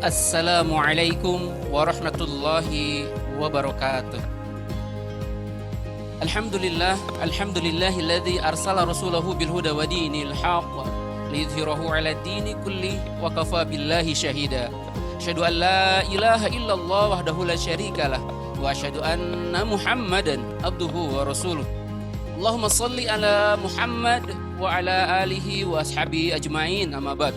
Assalamualaikum warahmatullahi wabarakatuh. Alhamdulillahilladzi arsala rasulahu bil huda wa dinil haqq liyudhhirahu 'ala dini kulli wa kafa billahi syahida. Asyhadu an la ilaha illallah wahdahu la syarikalah wa asyhadu anna Muhammadan abduhu wa rasuluh. Allahumma shalli ala Muhammad wa ala alihi wa ashabihi ajmain, amma ba'd.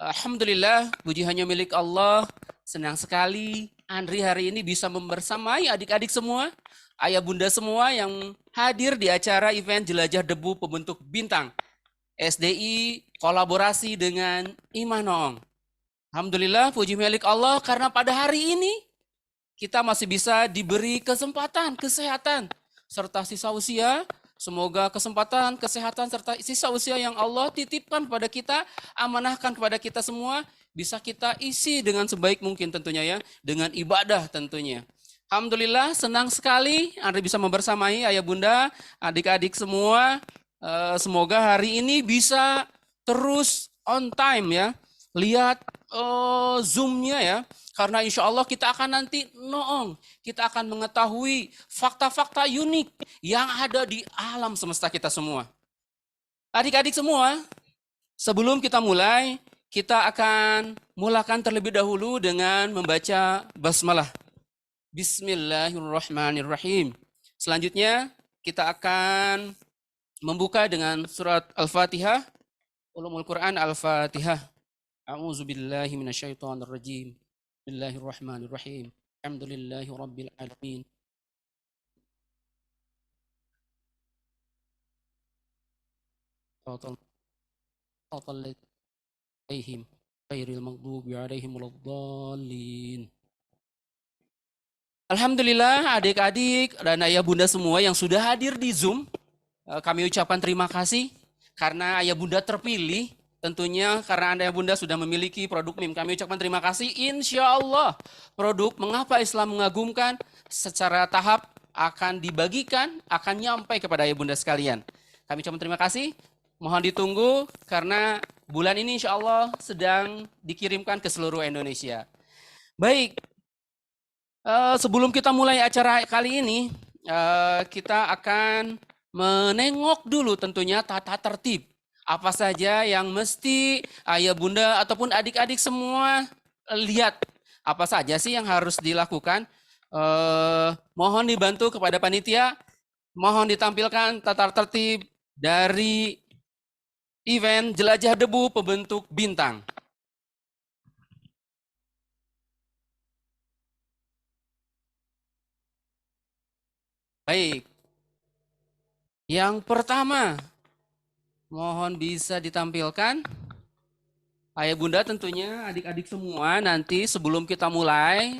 Alhamdulillah, puji hanya milik Allah. Senang sekali Andri hari ini bisa membersamai adik-adik semua, ayah bunda semua yang hadir di acara event Jelajah Debu Pembentuk Bintang SDI kolaborasi dengan Imanong. Alhamdulillah, puji milik Allah karena pada hari ini kita masih bisa diberi kesempatan, kesehatan, serta sisa usia. Semoga kesempatan, kesehatan, serta sisa usia yang Allah titipkan kepada kita, amanahkan kepada kita semua, bisa kita isi dengan sebaik mungkin tentunya ya, dengan ibadah tentunya. Alhamdulillah, senang sekali Anda bisa membersamai ayah bunda, adik-adik semua. Semoga hari ini bisa terus on time ya. Lihat Zoom-nya ya, karena insya Allah kita akan nanti noong, kita akan mengetahui fakta-fakta unik yang ada di alam semesta kita semua. Adik-adik semua, sebelum kita mulai, kita akan mulakan terlebih dahulu dengan membaca basmalah. Bismillahirrahmanirrahim. Selanjutnya kita akan membuka dengan surat Al-Fatihah, Ulumul Quran Al-Fatihah. A'udzu billahi minasyaitonir rajim. Bismillahirrahmanirrahim. Alhamdulillahi rabbil alamin. Alaihim ghairil maghdubi alaihim waladdallin. Alhamdulillah adik-adik dan ayah bunda semua yang sudah hadir di Zoom, kami ucapkan terima kasih karena ayah bunda terpilih. Tentunya karena Anda Bunda sudah memiliki produk MIM, kami ucapkan terima kasih. Insya Allah produk Mengapa Islam Mengagumkan secara tahap akan dibagikan, akan nyampai kepada Ayah Bunda sekalian. Kami ucapkan terima kasih, mohon ditunggu karena bulan ini insya Allah sedang dikirimkan ke seluruh Indonesia. Baik, sebelum kita mulai acara kali ini, kita akan menengok dulu tentunya tata tertib. Apa saja yang mesti ayah bunda ataupun adik-adik semua lihat. Apa saja sih yang harus dilakukan. Mohon dibantu kepada panitia. Mohon ditampilkan tata tertib dari event Jelajah Debu Pembentuk Bintang. Baik. Yang pertama, mohon bisa ditampilkan. Ayah bunda tentunya adik-adik semua nanti sebelum kita mulai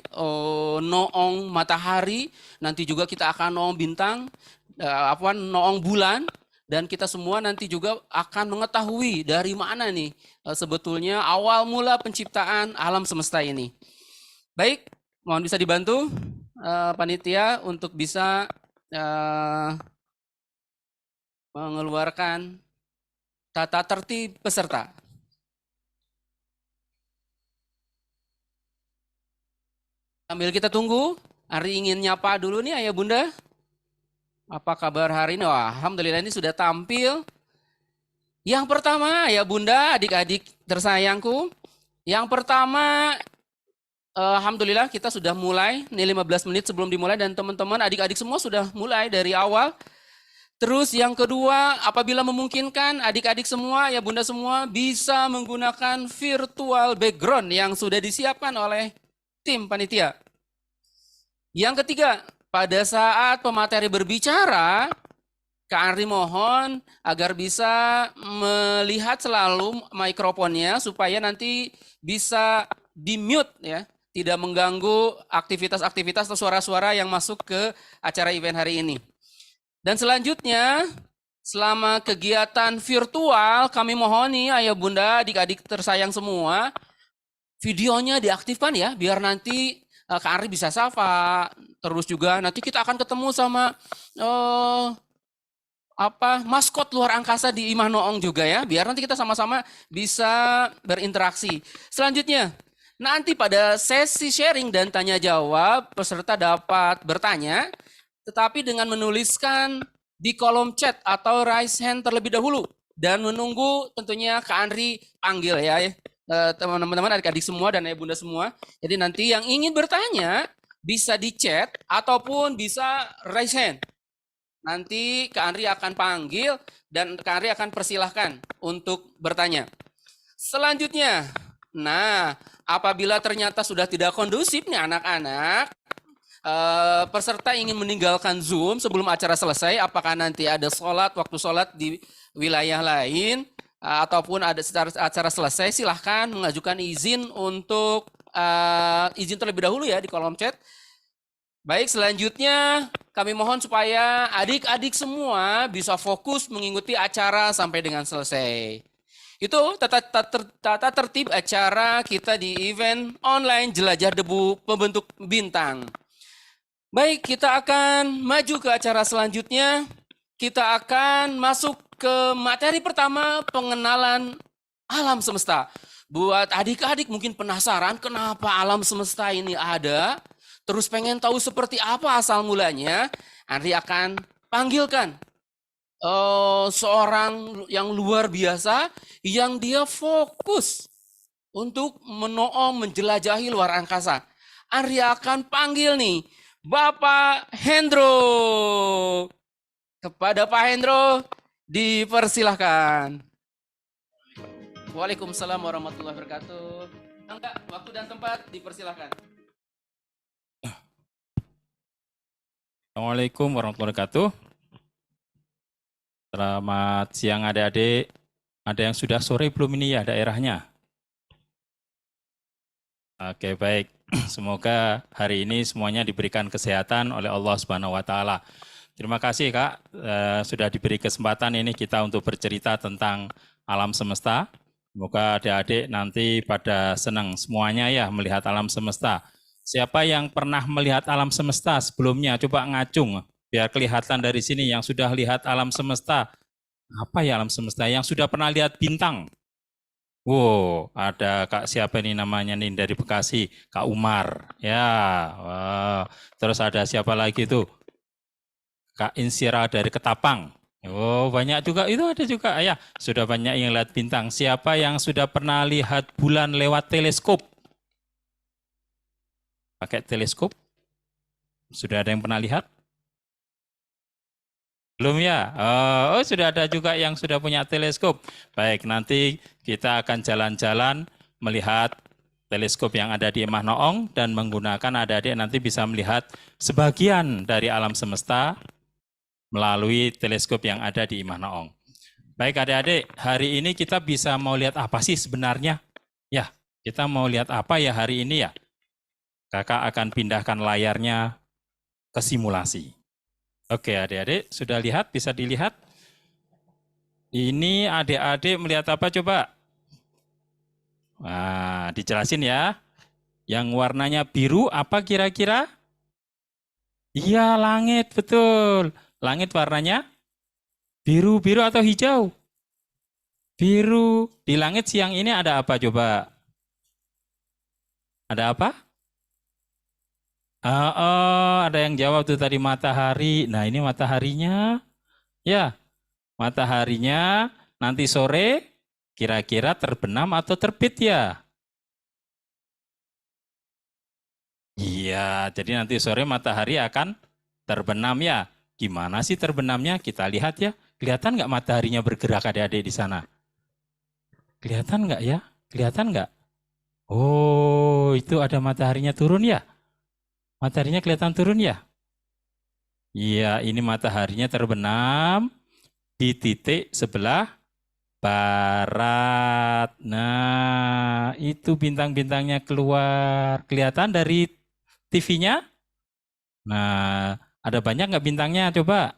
noong matahari, nanti juga kita akan noong bintang, noong bulan, dan kita semua nanti juga akan mengetahui dari mana nih sebetulnya awal mula penciptaan alam semesta ini. Baik, mohon bisa dibantu panitia untuk bisa mengeluarkan tata tertib peserta. Sambil kita tunggu, Ari ingin nyapa dulu nih ayah bunda. Apa kabar hari ini? Wah, alhamdulillah ini sudah tampil. Yang pertama ayah bunda, adik-adik tersayangku. Yang pertama, alhamdulillah kita sudah mulai, nih 15 menit sebelum dimulai dan teman-teman adik-adik semua sudah mulai dari awal. Terus yang kedua, apabila memungkinkan adik-adik semua, ya bunda semua bisa menggunakan virtual background yang sudah disiapkan oleh tim panitia. Yang ketiga, pada saat pemateri berbicara, Kak Andri mohon agar bisa melihat selalu mikrofonnya supaya nanti bisa di-mute ya, tidak mengganggu aktivitas-aktivitas atau suara-suara yang masuk ke acara event hari ini. Dan selanjutnya, selama kegiatan virtual, kami mohon nih ayah bunda, adik-adik tersayang semua, videonya diaktifkan ya, biar nanti Kak Ari bisa sapa. Terus juga nanti kita akan ketemu sama maskot luar angkasa di Imah Noong juga ya, biar nanti kita sama-sama bisa berinteraksi. Selanjutnya, Nanti pada sesi sharing dan tanya jawab, peserta dapat bertanya, tetapi dengan menuliskan di kolom chat atau raise hand terlebih dahulu. Dan menunggu tentunya Kak Andri panggil ya, teman-teman adik-adik semua dan ayah bunda semua. Jadi nanti yang ingin bertanya bisa di chat ataupun bisa raise hand. Nanti Kak Andri akan panggil dan Kak Andri akan persilahkan untuk bertanya. Selanjutnya, nah apabila ternyata sudah tidak kondusif nih anak-anak, peserta ingin meninggalkan Zoom sebelum acara selesai, apakah nanti ada waktu sholat di wilayah lain, ataupun ada acara selesai, silahkan mengajukan izin untuk izin terlebih dahulu ya di kolom chat. Baik, selanjutnya kami mohon supaya adik-adik semua bisa fokus mengikuti acara sampai dengan selesai. Itu tata tertib acara kita di event online Jelajah Debu Pembentuk Bintang. Baik, kita akan maju ke acara selanjutnya. Kita akan masuk ke materi pertama, pengenalan alam semesta. Buat adik-adik mungkin penasaran kenapa alam semesta ini ada, terus pengen tahu seperti apa asal mulanya, Andri akan panggilkan seorang yang luar biasa yang dia fokus untuk menjelajahi luar angkasa. Andri akan panggil nih Bapak Hendro. Kepada Pak Hendro dipersilahkan. Waalaikumsalam warahmatullahi wabarakatuh. Enggak, waktu dan tempat dipersilahkan. Assalamualaikum warahmatullahi wabarakatuh. Selamat siang adik-adik. Ada yang sudah sore belum ini ya daerahnya? Oke, baik. Semoga hari ini semuanya diberikan kesehatan oleh Allah Subhanahu wa taala. Terima kasih Kak, sudah diberi kesempatan ini kita untuk bercerita tentang alam semesta. Semoga adik-adik nanti pada senang semuanya ya melihat alam semesta. Siapa yang pernah melihat alam semesta sebelumnya? Coba ngacung, biar kelihatan dari sini yang sudah lihat alam semesta. Apa ya alam semesta? Yang sudah pernah lihat bintang? Wow, ada Kak siapa ini namanya nih dari Bekasi? Kak Umar. Ya, wow. Terus ada siapa lagi tuh? Kak Insira dari Ketapang. Oh, banyak juga. Itu ada juga. Ya, sudah banyak yang lihat bintang. Siapa yang sudah pernah lihat bulan lewat teleskop? Pakai teleskop? Sudah ada yang pernah lihat? Belum ya? Oh, sudah ada juga yang sudah punya teleskop. Baik, nanti kita akan jalan-jalan melihat teleskop yang ada di Imah Noong dan menggunakan adik-adik nanti bisa melihat sebagian dari alam semesta melalui teleskop yang ada di Imah Noong. Baik adik-adik, hari ini kita bisa mau lihat apa sih sebenarnya? Ya, kita mau lihat apa ya hari ini ya? Kakak akan pindahkan layarnya ke simulasi. Oke adik-adik, sudah lihat? Bisa dilihat? Ini adik-adik melihat apa coba? Nah, dijelasin ya. Yang warnanya biru apa kira-kira? Iya, langit, betul. Langit warnanya biru, biru atau hijau? Biru. Di langit siang ini ada apa coba? Ada apa? Ada yang jawab tuh tadi matahari. Nah, ini mataharinya. Ya, mataharinya nanti sore kira-kira terbenam atau terbit ya? Iya, jadi nanti sore matahari akan terbenam ya. Gimana sih terbenamnya? Kita lihat ya. Kelihatan nggak mataharinya bergerak adik-adik di sana? Kelihatan nggak ya? Kelihatan nggak? Oh, itu ada mataharinya turun ya? Mataharinya kelihatan turun ya? Iya, ini mataharinya terbenam di titik sebelah barat. Nah, itu bintang-bintangnya keluar. Kelihatan dari TV-nya? Nah, ada banyak nggak bintangnya? Coba.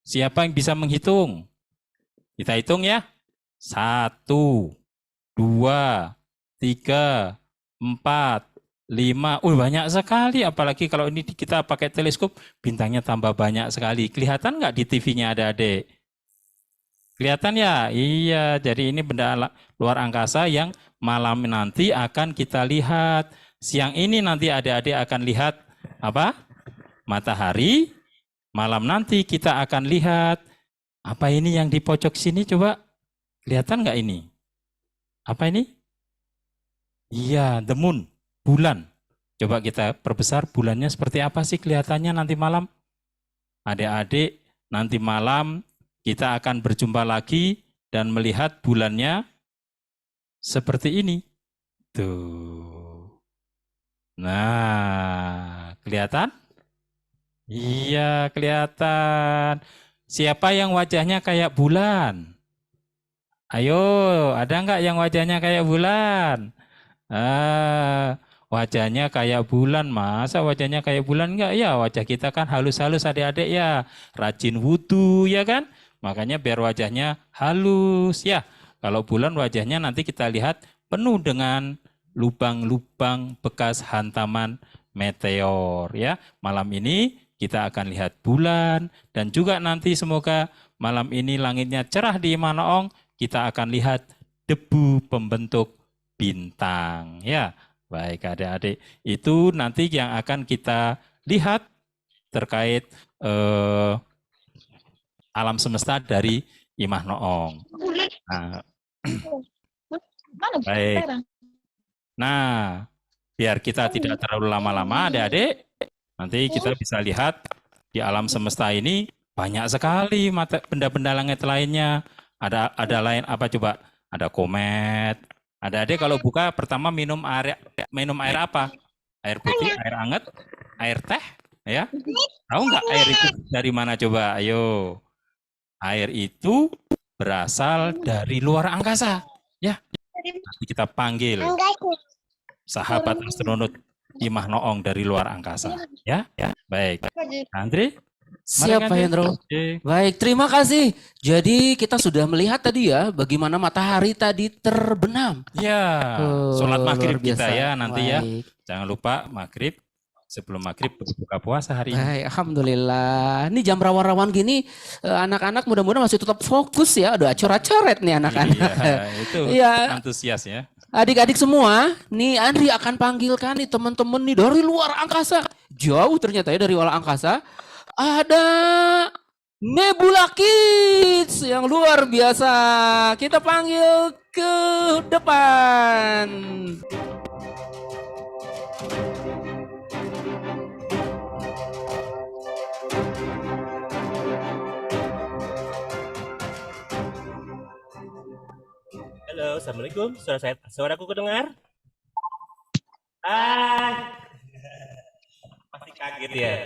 Siapa yang bisa menghitung? Kita hitung ya. 1, 2, 3, 4, 5. Banyak sekali. Apalagi kalau ini kita pakai teleskop, bintangnya tambah banyak sekali. Kelihatan nggak di TV-nya ada adik? Kelihatan ya? Iya, jadi ini benda luar angkasa yang malam nanti akan kita lihat. Siang ini nanti adik-adik akan lihat apa? Matahari. Malam nanti kita akan lihat apa ini yang di pojok sini, coba kelihatan nggak ini? Apa ini? Iya, the moon, bulan. Coba kita perbesar bulannya seperti apa sih kelihatannya nanti malam? Adik-adik, nanti malam kita akan berjumpa lagi dan melihat bulannya seperti ini. Tuh. Nah, kelihatan? Iya, kelihatan. Siapa yang wajahnya kayak bulan? Ayo, ada nggak yang wajahnya kayak bulan? Wajahnya kayak bulan, masa wajahnya kayak bulan nggak? Ya, wajah kita kan halus-halus adik-adik ya. Rajin wudhu ya kan? Makanya biar wajahnya halus ya. Kalau bulan wajahnya nanti kita lihat penuh dengan lubang-lubang bekas hantaman meteor ya. Malam ini kita akan lihat bulan dan juga nanti semoga malam ini langitnya cerah di Manoong, kita akan lihat debu pembentuk bintang ya. Baik adik-adik, itu nanti yang akan kita lihat terkait alam semesta dari Imah Noong. Nah, baik. Nah, biar kita tidak terlalu lama-lama adik-adik, nanti kita bisa lihat di alam semesta ini banyak sekali benda-benda langit lainnya. Ada lain apa coba? Ada komet. Adik-adik kalau buka pertama minum air apa? Air putih, air hangat, air teh, ya? Tahu nggak air itu dari mana coba? Ayo. Air itu berasal dari luar angkasa, ya. Nanti kita panggil sahabat astronot Imah Noong dari luar angkasa, ya. Baik. Andre? Siap Pak Hendro. Baik, terima kasih. Jadi kita sudah melihat tadi ya bagaimana matahari tadi terbenam. Ya, sholat maghrib kita ya nanti ya. Baik. Jangan lupa maghrib, sebelum maghrib berbuka puasa hari ini. Baik, alhamdulillah. Ini jam rawan-rawan gini, anak-anak mudah-mudahan masih tetap fokus ya. Udah coret-coret nih anak-anak. Iya, itu Iya. antusias ya. Adik-adik semua, nih Andri akan panggilkan nih teman-teman nih dari luar angkasa. Jauh ternyata ya dari luar angkasa. Ada Nebula Kids yang luar biasa. Kita panggil ke depan. Halo, assalamualaikum. Suaraku kedengar? Pasti kaget ya.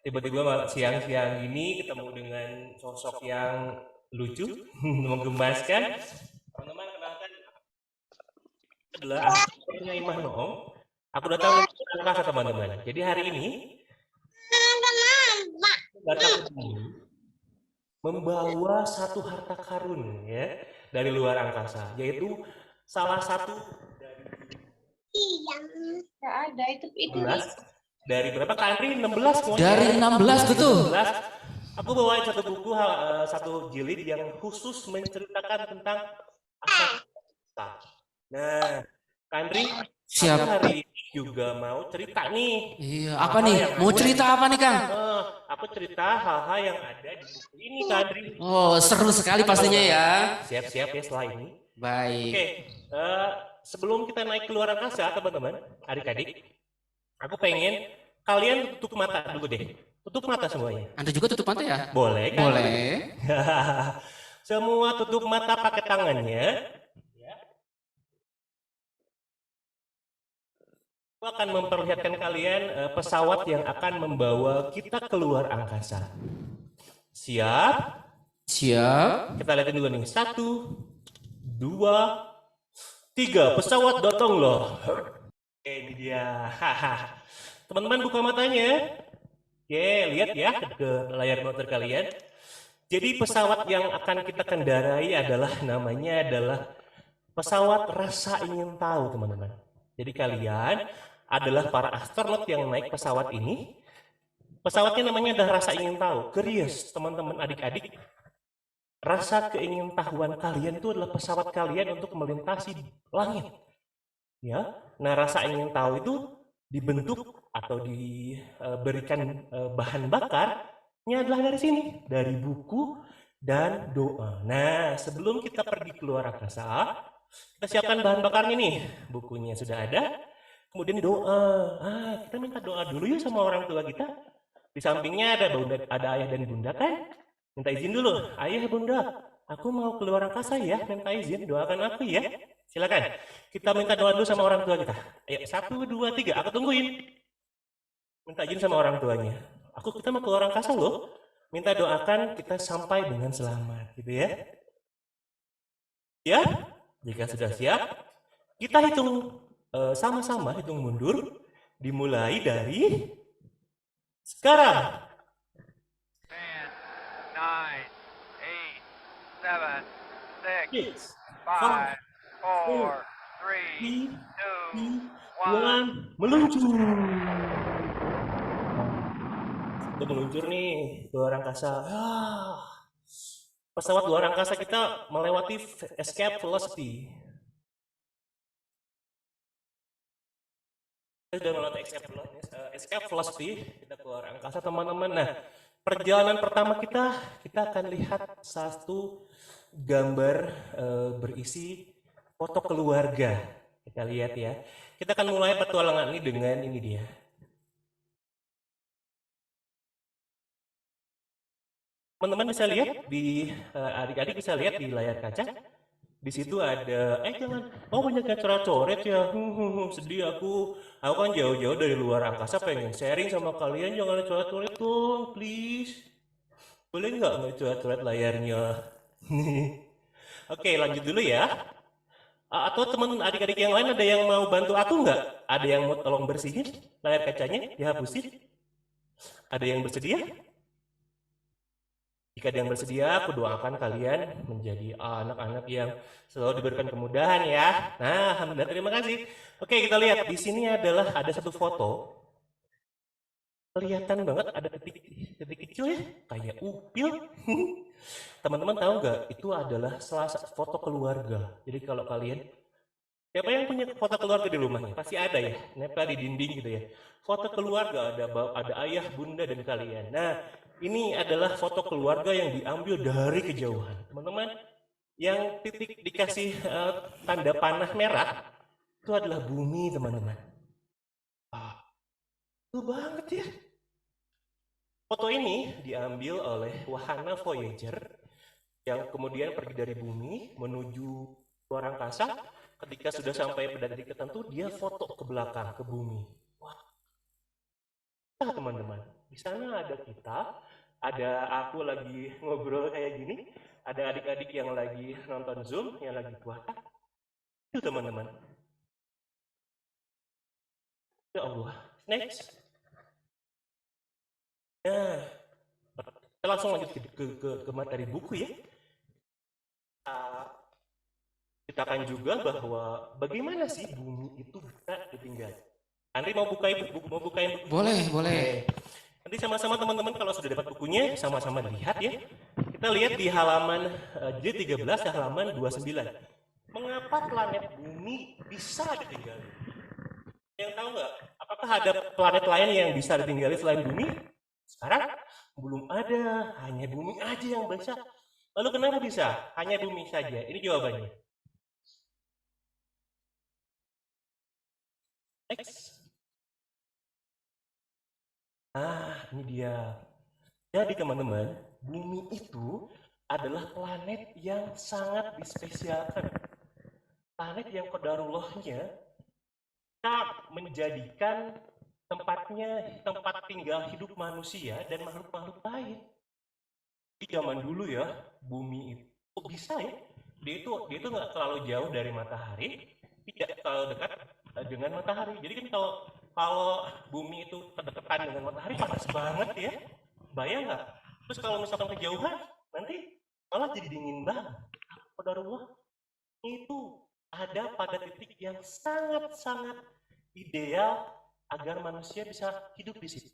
Tiba-tiba siang-siang ini ketemu dengan sosok yang lucu, menggemaskan. Teman-teman kenalkan adalah aslinya Imah Noong. Aku datang dari angkasa teman-teman. Jadi hari ini datang membawa satu harta karun ya dari luar angkasa, yaitu salah satu Nggak ada itu 16 dari berapa kali 16 semuanya. Dari 16 betul. 16. Aku bawain satu buku satu jilid yang khusus menceritakan tentang asal. Nah, Kandri Siap. hari ini juga mau cerita nih. Iya, apa nih? Mau cerita apa nih, Kang? Aku cerita hal-hal yang ada di buku ini, Kandri. Oh, seru sekali pastinya ya. Siap-siap ya setelah ini. Baik. Oke, sebelum kita naik ke luar angkasa, teman-teman, adik-adik, aku pengen kalian tutup mata dulu deh. Tutup mata semuanya. Anda juga tutup mata ya? Boleh kan? Boleh. Semua tutup mata pakai tangannya. Aku akan memperlihatkan kalian pesawat yang akan membawa kita keluar angkasa. Siap? Siap. Kita lihatin dulu nih. 1, 2, 3. Pesawat datang loh. Oke, ini dia. Teman-teman buka matanya. Oke, lihat ya ke layar monitor kalian. Jadi pesawat yang akan kita kendarai namanya adalah pesawat rasa ingin tahu, teman-teman. Jadi kalian adalah para astronot yang naik pesawat ini. Pesawatnya namanya adalah rasa ingin tahu. Curious, teman-teman adik-adik. rasa keingintahuan kalian itu adalah pesawat kalian untuk melintasi langit. Ya, nah rasa ingin tahu itu dibentuk atau diberikan bahan bakarnya adalah dari sini, dari buku dan doa. Nah, sebelum kita pergi keluar angkasa, kita siapkan bahan bakarnya nih. Bukunya sudah ada, kemudian doa. Kita minta doa dulu yuk sama orang tua kita. Di sampingnya ada bunda, ada ayah dan bunda kan? Minta izin dulu, ayah bunda, aku mau keluar angkasa ya, minta izin, doakan aku ya. Silakan. Kita minta doa dulu sama orang tua kita. Ayo, 1, 2, 3. Aku tungguin. Minta izin sama orang tuanya. Kita mau keluar angkasa loh. Minta doakan kita sampai dengan selamat, gitu ya. Ya, jika sudah siap, kita hitung sama-sama, hitung mundur. Dimulai dari sekarang. 10, 9, 8, 7, 6, 5, 4, 3, 2, 1. Meluncur. Kita meluncur nih luar angkasa. Pesawat luar angkasa kita melewati escape velocity. Kita sudah melewati escape velocity. Kita keluar angkasa teman-teman. Nah, perjalanan pertama kita akan lihat satu gambar berisi foto keluarga. Kita lihat ya. Kita akan mulai petualangan ini dengan ini dia. Teman-teman bisa lihat di adik-adik bisa lihat di layar kaca. Di situ ada jangan. Oh, banyak yang coret-coret ya. Sedih aku. Aku kan jauh-jauh dari luar angkasa pengen sharing sama kalian, jangan coret-coret dong, please. Boleh nggak coret-coret layarnya? Oke, lanjut dulu ya. Atau teman adik-adik yang lain ada yang mau bantu aku nggak? Ada yang mau tolong bersihin layar kacanya, dihapusin? Ada yang bersedia? Jika ada yang bersedia, aku doakan kalian menjadi anak-anak yang selalu diberikan kemudahan ya. Nah, alhamdulillah, terima kasih. Oke, kita lihat di sini ada satu foto. Kelihatan banget ada titik kecil ya, kayak upil. Teman-teman tahu nggak? Itu adalah salah satu foto keluarga. Jadi kalau kalian, siapa yang punya foto keluarga di rumahnya? Pasti ada ya, nempel di dinding gitu ya. Foto keluarga ada ayah, bunda dan kalian. Nah, ini adalah foto keluarga yang diambil dari kejauhan. Teman-teman, yang titik dikasih tanda panah merah, itu adalah bumi, teman-teman. Itu banget ya. Foto ini diambil oleh wahana Voyager yang kemudian pergi dari bumi menuju luar angkasa. Ketika sudah sampai pada titik tertentu, dia foto ke belakang, ke bumi. Wah, teman-teman, di sana ada kita, ada aku lagi ngobrol kayak gini, ada adik-adik yang lagi nonton Zoom, yang lagi puasa. Itu teman-teman. Ya Allah, next. Nah, kita langsung lanjut ke materi buku ya. Kita akan juga bahwa bagaimana sih bumi itu bisa ditinggal. Andri mau bukain buku? Boleh. Nanti sama-sama teman-teman kalau sudah dapat bukunya sama-sama lihat ya. Kita lihat di halaman J13 halaman 29. Mengapa planet bumi bisa ditinggali? Yang tahu nggak? Apakah ada planet lain yang bisa ditinggali selain bumi? Sekarang belum ada, hanya bumi aja yang bisa. Lalu kenapa bisa? Hanya bumi saja. Ini jawabannya. Next. Ini dia. Jadi teman-teman, bumi itu adalah planet yang sangat dispesialkan. Planet yang qadarullahnya kita menjadikan tempatnya tempat tinggal hidup manusia dan makhluk-makhluk lain. Di zaman dulu ya, bumi itu kok bisa ya? Dia itu nggak terlalu jauh dari matahari, tidak terlalu dekat dengan matahari. Jadi kan kalau bumi itu kedekatan dengan matahari panas banget ya, bayang nggak? Terus kalau misalkan kejauhan, nanti malah jadi dingin banget. Qadarullah itu ada pada titik yang sangat-sangat ideal agar manusia bisa hidup di situ.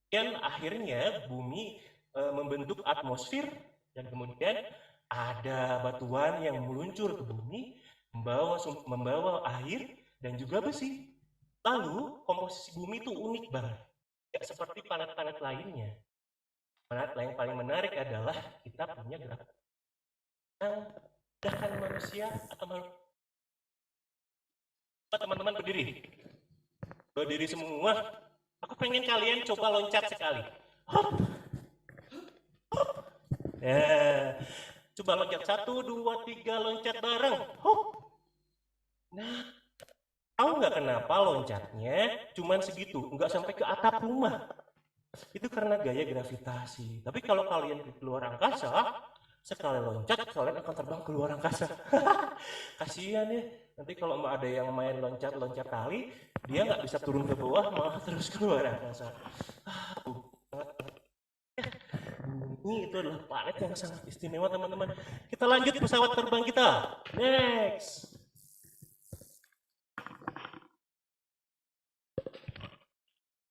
Dan akhirnya bumi membentuk atmosfer Dan kemudian ada batuan yang meluncur ke bumi, membawa air dan juga besi. Lalu komposisi bumi itu unik banget, tidak seperti planet-planet lainnya. Planet yang paling menarik adalah kita punya gravitasi yang memudahkan manusia atau teman-teman berdiri semua. Aku pengen kalian coba loncat sekali. Hop. Ya, coba loncat 1, 2, 3, loncat bareng. Hop. Nah, tahu nggak kenapa loncatnya cuman segitu, nggak sampai ke atap rumah? Itu karena gaya gravitasi. Tapi kalau kalian di luar angkasa, sekali loncat kalian akan terbang ke luar angkasa. Kasihan ya, nanti kalau ada yang main loncat-loncat tali, dia nggak bisa turun ke bawah, malah terus ke luar angkasa. Bumi itu adalah planet yang sangat istimewa, teman-teman. Kita lanjut pesawat terbang kita. Next.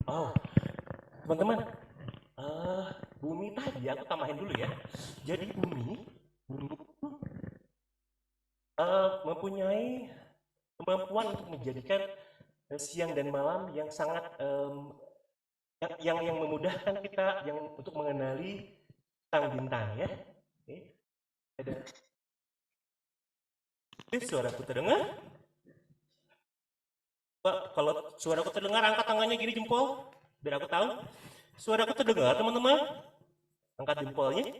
Oh, teman-teman, bumi tadi aku tambahin dulu ya. Jadi bumi mempunyai kemampuan untuk menjadikan siang dan malam yang sangat yang memudahkan kita untuk mengenali bintang ya. Oke. Ada. Suaraku terdengar? Pak, kalau suaraku terdengar, angkat tangannya gini jempol, biar aku tahu. Suaraku terdengar, teman-teman? Angkat jempolnya.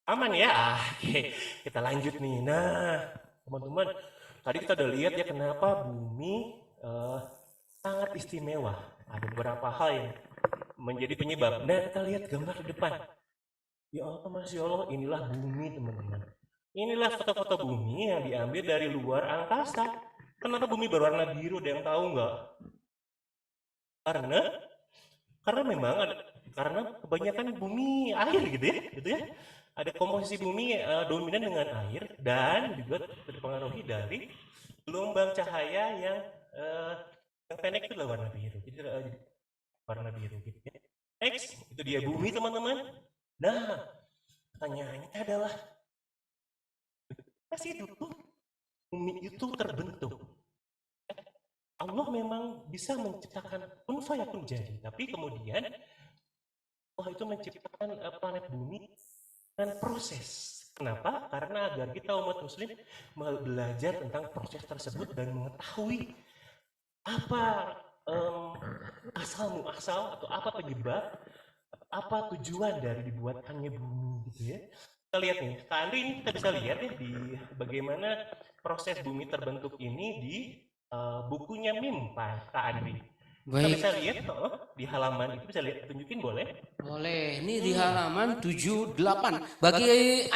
Aman ya? Oke, kita lanjut nih. Nah, teman-teman, tadi kita udah lihat ya kenapa bumi sangat istimewa. Ada beberapa hal yang menjadi penyebab. Nah, kita lihat gambar di depan. Ya Allah, Masya Allah, inilah bumi, teman-teman. Inilah foto-foto bumi yang diambil dari luar angkasa. Kenapa bumi berwarna biru? Ada yang tahu nggak? Karena memang karena kebanyakan bumi air gitu ya. Ada komposisi bumi dominan dengan air dan juga terpengaruhi dari gelombang cahaya yang pendek itu warna biru. Jadi warna biru gitu ya. Next, itu dia bumi, teman-teman. Nah, pertanyaannya adalah masih dulu bumi itu terbentuk. Allah memang bisa menciptakan kun fayakun jadi, tapi kemudian Allah itu menciptakan planet bumi dengan proses. Kenapa? Karena agar kita umat muslim belajar tentang proses tersebut dan mengetahui apa asal muasal atau apa penyebab, apa tujuan dari dibuatkannya bumi gitu ya. Kita lihat nih, Kak Andri, ini kita bisa lihat ya di bagaimana proses bumi terbentuk ini di bukunya MIM, Pak Andri. Kita bisa lihat di halaman itu, bisa lihat, tunjukin boleh? Boleh, ini di halaman 78. Bagi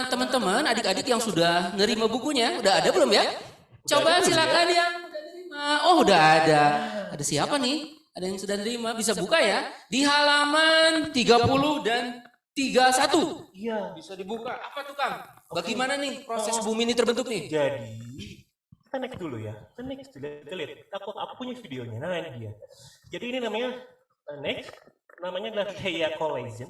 teman-teman, adik-adik yang sudah nerima bukunya, udah ada belum ya? Coba silakan yang udah nerima. Oh, udah ada. Ada siapa nih? Ada yang sudah nerima, bisa buka ya. Di halaman 30 dan 31. Iya. Bisa dibuka. Apa tuh, Kang? Bagaimana nih proses bumi ini terbentuk nih? Jadi, kita next dulu ya. Kita next, kita lihat. Aku punya videonya. Nah, ini dia. Jadi ini namanya next. Namanya adalah Theia Collision.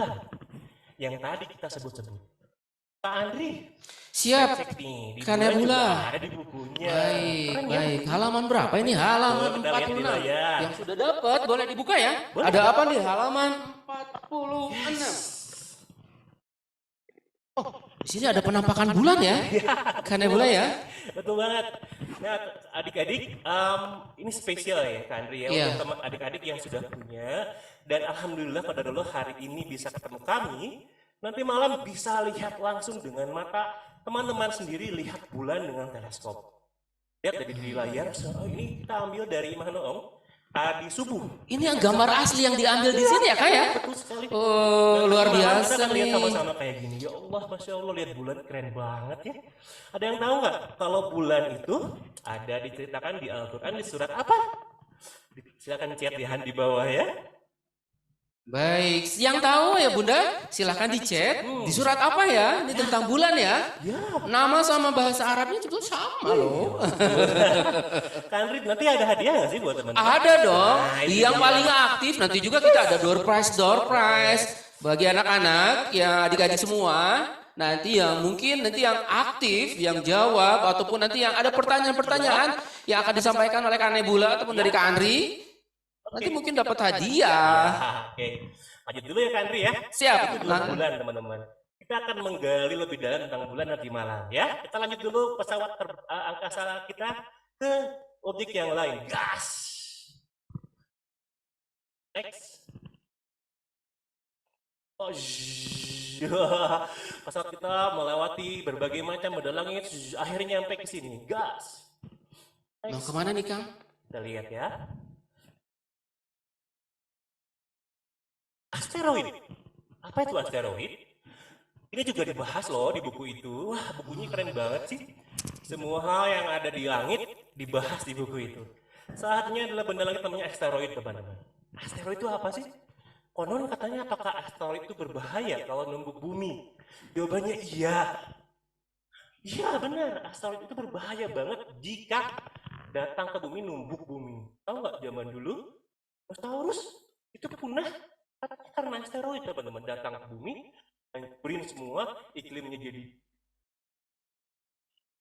bulan yang tadi kita sebut-sebut. Kak Andri, Siap. cek nih, di Kanebula. bulan juga ada di bukunya. Baik, Keren ya? baik. Halaman berapa ini? Halaman Tuh, kita lihat di 46. layar. Yang sudah dapat boleh dibuka ya? Boleh. Ada apa nih? Halaman 46. Oh, di sini ada penampakan bulan ya? Kanebula ya? Betul banget. Nah, adik-adik, ini spesial ya Kak Andri ya, Iya. untuk teman adik-adik yang sudah punya. Dan alhamdulillah pada dulu hari ini bisa ketemu kami. Nanti malam bisa lihat langsung dengan mata teman-teman sendiri, lihat bulan dengan teleskop. Lihat dari di layar, oh, ini kita ambil dari mana Om? Tadi subuh. Ini yang gambar asli yang diambil di sini ya, Kak ya? Betul sekali. Oh, luar Malam biasa kita akan lihat nih. sama-sama kayak gini. Ya Allah, Masya Allah, lihat bulan keren banget ya. Ada yang tahu nggak kalau bulan itu ada diceritakan di Al-Quran di surat apa? Silakan chat di bawah ya. Baik, yang tahu ya Bunda, silahkan di chat. Di surat apa ya? Ini tentang bulan ya? Nama sama bahasa Arabnya juga sama loh. Kak Andri, nanti ada hadiah nggak sih buat teman-teman? Ada dong. Nah, itu Yang dia. paling aktif nanti juga kita ada door prize bagi anak-anak ya adik-adik semua. Nanti yang mungkin nanti yang aktif, yang jawab ataupun nanti yang ada pertanyaan-pertanyaan yang akan disampaikan oleh Kak Nebula ataupun dari Kak Andri, nanti mungkin dapat hadiah. Oke, lanjut dulu ya Kak Andri ya. Siap. Itu dulu bulan teman-teman. Kita akan menggali lebih dalam tentang bulan nanti malam ya. Kita lanjut dulu pesawat angkasa kita ke objek yang lain. Gas. Next. Oh, pesawat kita melewati berbagai macam benda langit, akhirnya sampai ke sini. Gas. Mau kemana nih Kang? Kita lihat ya. Asteroid. Apa itu asteroid? Ini juga dibahas loh di buku itu. Wah, bukunya keren banget sih. Semua hal yang ada di langit dibahas di buku itu. Saatnya adalah benda langit namanya asteroid, teman-teman. Asteroid itu apa sih? Konon katanya apakah asteroid itu berbahaya kalau nembus bumi? Jawabannya iya. Iya benar, asteroid itu berbahaya banget jika datang ke bumi, numbuk bumi. Tahu nggak zaman dulu? Dinosaurus itu punah karena asteroid, teman-teman, datang ke bumi, hancurin semua, iklimnya jadi.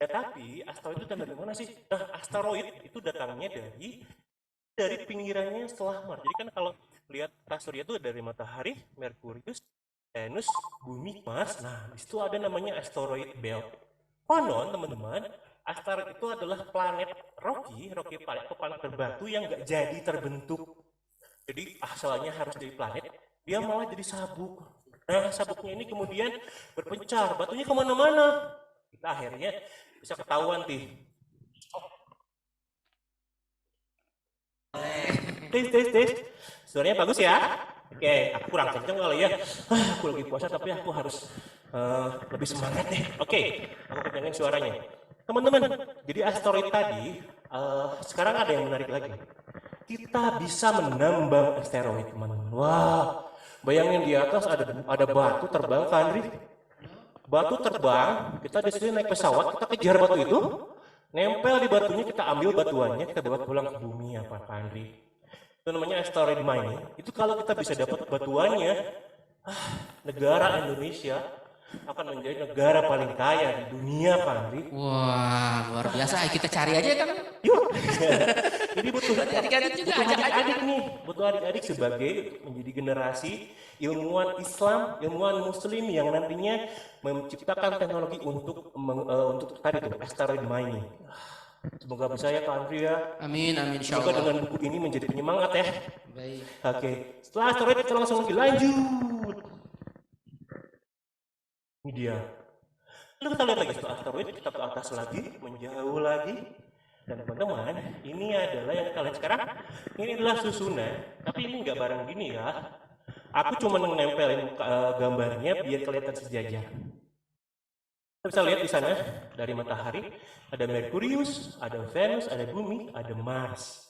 Ya, tapi asteroid itu datang dari mana sih? Nah, asteroid itu datangnya dari pinggirannya setelah Mars. Jadi kan kalau lihat tata surya itu dari matahari, Merkurius, Venus, bumi, Mars. Nah, di situ ada namanya asteroid belt. Konon, teman-teman, asteroid itu adalah planet rocky planet atau planet berbatu yang nggak jadi terbentuk. Jadi asalnya harus jadi planet, dia malah jadi sabuk. Nah, sabuknya ini kemudian berpencar, batunya kemana-mana. Kita akhirnya bisa ketahuan nih. Tes. Suaranya bagus ya? Oke, aku kurang kenceng kali ya. Aku lagi puasa tapi aku harus lebih semangat nih. Oke, aku kencengin suaranya. Teman-teman, jadi asteroid tadi, sekarang ada yang menarik lagi. Kita bisa menambang asteroid, teman-teman. Wah, bayangin di atas ada batu terbang, Kak Andri. Batu terbang, kita di sini naik pesawat, kita kejar batu itu, nempel di batunya, kita ambil batuannya, kita bawa pulang ke bumi, apa Kak Andri? Itu namanya asteroid mining. Itu kalau kita bisa dapat batuannya, negara Indonesia akan menjadi negara paling kaya di dunia, Pak Andri. Wah, luar biasa. Ayo kita cari aja Kang. Yuk. Jadi butuh Adik-adik juga ajak aja. adik-adik nih, butuh adik-adik sebagai menjadi generasi ilmuwan Islam, ilmuwan Muslim yang nantinya menciptakan teknologi untuk tadi tuh asteroid mining. Semoga bisa ya Pak Andri ya. Amin, amin insya Semoga Allah. dengan buku ini menjadi penyemangat ya. Baik. Oke, setelah asteroid kita langsung lanjut. Ini dia. Lalu kita lihat lagi setelah asteroid, kita ke atas lagi, menjauh lagi. Dan teman-teman, ini adalah yang kita lihat sekarang. Ini adalah susunan, tapi ini nggak bareng gini ya. Aku cuma nempelin gambarnya biar kelihatan sejajar. Kita bisa lihat di sana dari matahari ada Merkurius, ada Venus, ada bumi, ada Mars.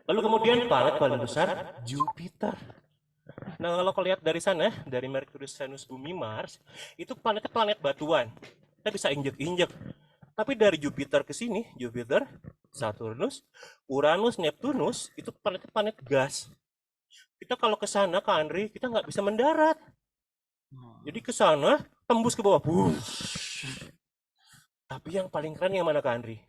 Lalu kemudian planet paling besar Jupiter. Nah, kalau kalian dari sana, dari Merkurius, Venus, bumi, Mars, itu planet batuan. Kita bisa injek-injek. Tapi dari Jupiter ke sini, Jupiter, Saturnus, Uranus, Neptunus, itu planet-planet gas. Kita kalau ke sana, Kak Andri, kita nggak bisa mendarat. Jadi ke sana, tembus ke bawah. Tapi yang paling keren yang mana Kak Andri?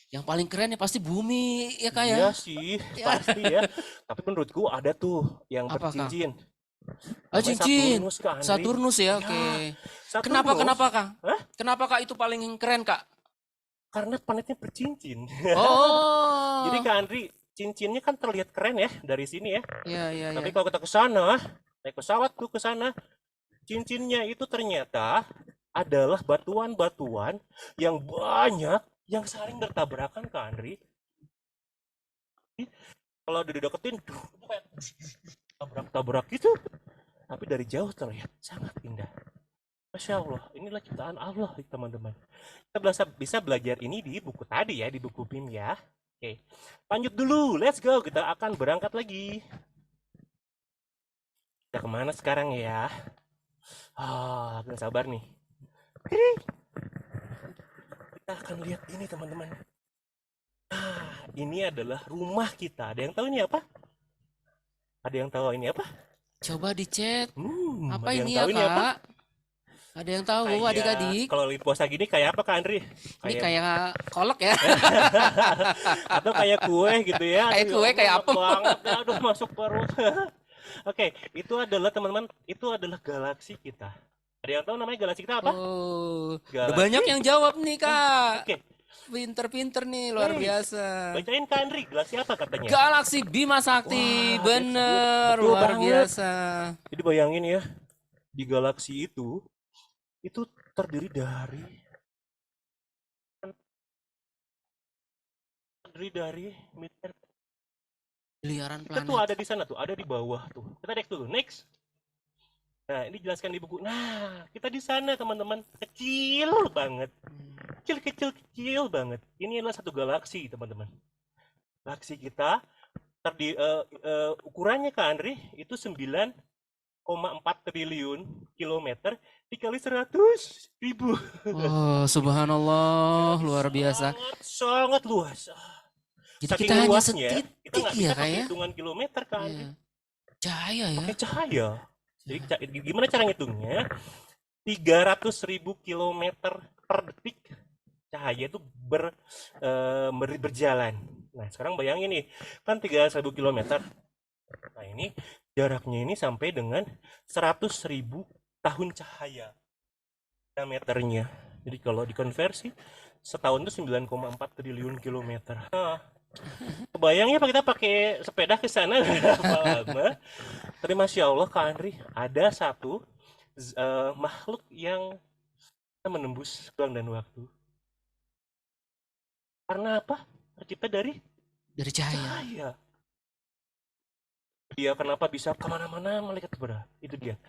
Yang paling keren ya pasti bumi ya Kak ya. Iya sih, pasti ya. Tapi menurutku ada tuh yang Apa, Kak? bercincin. Oh, Namanya cincin. Saturnus, Kak Andri. Saturnus ya, Ya, oke. Saturnus. Kenapa Kak? Hah? Kenapa Kak itu paling keren Kak? Karena planetnya bercincin. Oh. Jadi Kak Andri, cincinnya kan terlihat keren ya dari sini ya. Iya. Tapi kalau kita ke sana, naik pesawat tuh ke sana, cincinnya itu ternyata adalah batuan-batuan yang banyak yang saling bertabrakan Kak Andri. Kalau dideketin, itu kayak tabrak-tabrak gitu. Tapi dari jauh terlihat sangat indah. Masya Allah, inilah ciptaan Allah teman-teman. Kita bisa belajar ini di buku tadi ya, di buku BIM ya. Oke, lanjut dulu, let's go. Kita akan berangkat lagi. Kita kemana sekarang ya? Gak sabar nih. Kita akan lihat ini teman-teman. Ini adalah rumah kita. Ada yang tahu ini apa? Ada yang tahu ini apa? Coba di chat. Apa ada yang ini tahu ya ini apa? Kak? Ada yang tahu adik-adik? Kalau lagi puasa gini kayak apa Kak Andri? Ini kayak kolak ya? Atau kayak kue gitu ya? Kayak kue, kayak apa? Banget, aduh masuk perut. Oke, itu adalah teman-teman, itu adalah galaksi kita. Ada yang tahu namanya galaksi kita apa? Oh, Galaksi. udah banyak yang jawab nih Kak. Oke, Pinter-pinter nih, luar biasa. bacain Kak Andri, galaksi apa katanya? Galaksi Bima Sakti, Wah, bener, betul luar banget. biasa. Jadi bayangin ya, di galaksi itu terdiri dari Miliaran kita planet. tuh ada di sana tuh, ada di bawah tuh. Kita next dulu, next. Nah, ini jelaskan di buku. Nah, kita di sana teman-teman, kecil banget, kecil banget. Ini adalah satu galaksi teman-teman. Galaksi kita ukurannya Kak Andri itu 9,4 triliun kilometer dikali 100.000. Oh, subhanallah, luar biasa. Sangat luas. Jadi Saking kita hanya luasnya, kita setitik nggak ya bisa Kak pakai ya? hitungan kilometer Kak Andri. Iya. Cahaya ya? Pakai cahaya. Jadi gimana cara ngitungnya? 300.000 kilometer per detik cahaya itu berjalan. Nah, sekarang bayangin nih, kan 300.000 kilometer. Nah, ini jaraknya ini sampai dengan 100.000 tahun cahaya diameternya. Jadi kalau dikonversi setahun itu 9,4 triliun kilometer. Kebayang ya kita pakai sepeda ke sana berapa lama? Tapi Masya Allah Kak Andri, ada satu makhluk yang menembus ruang dan waktu. Karena apa? Tercipta dari cahaya. Dia kenapa bisa kemana-mana malaikat berat? Itu dia.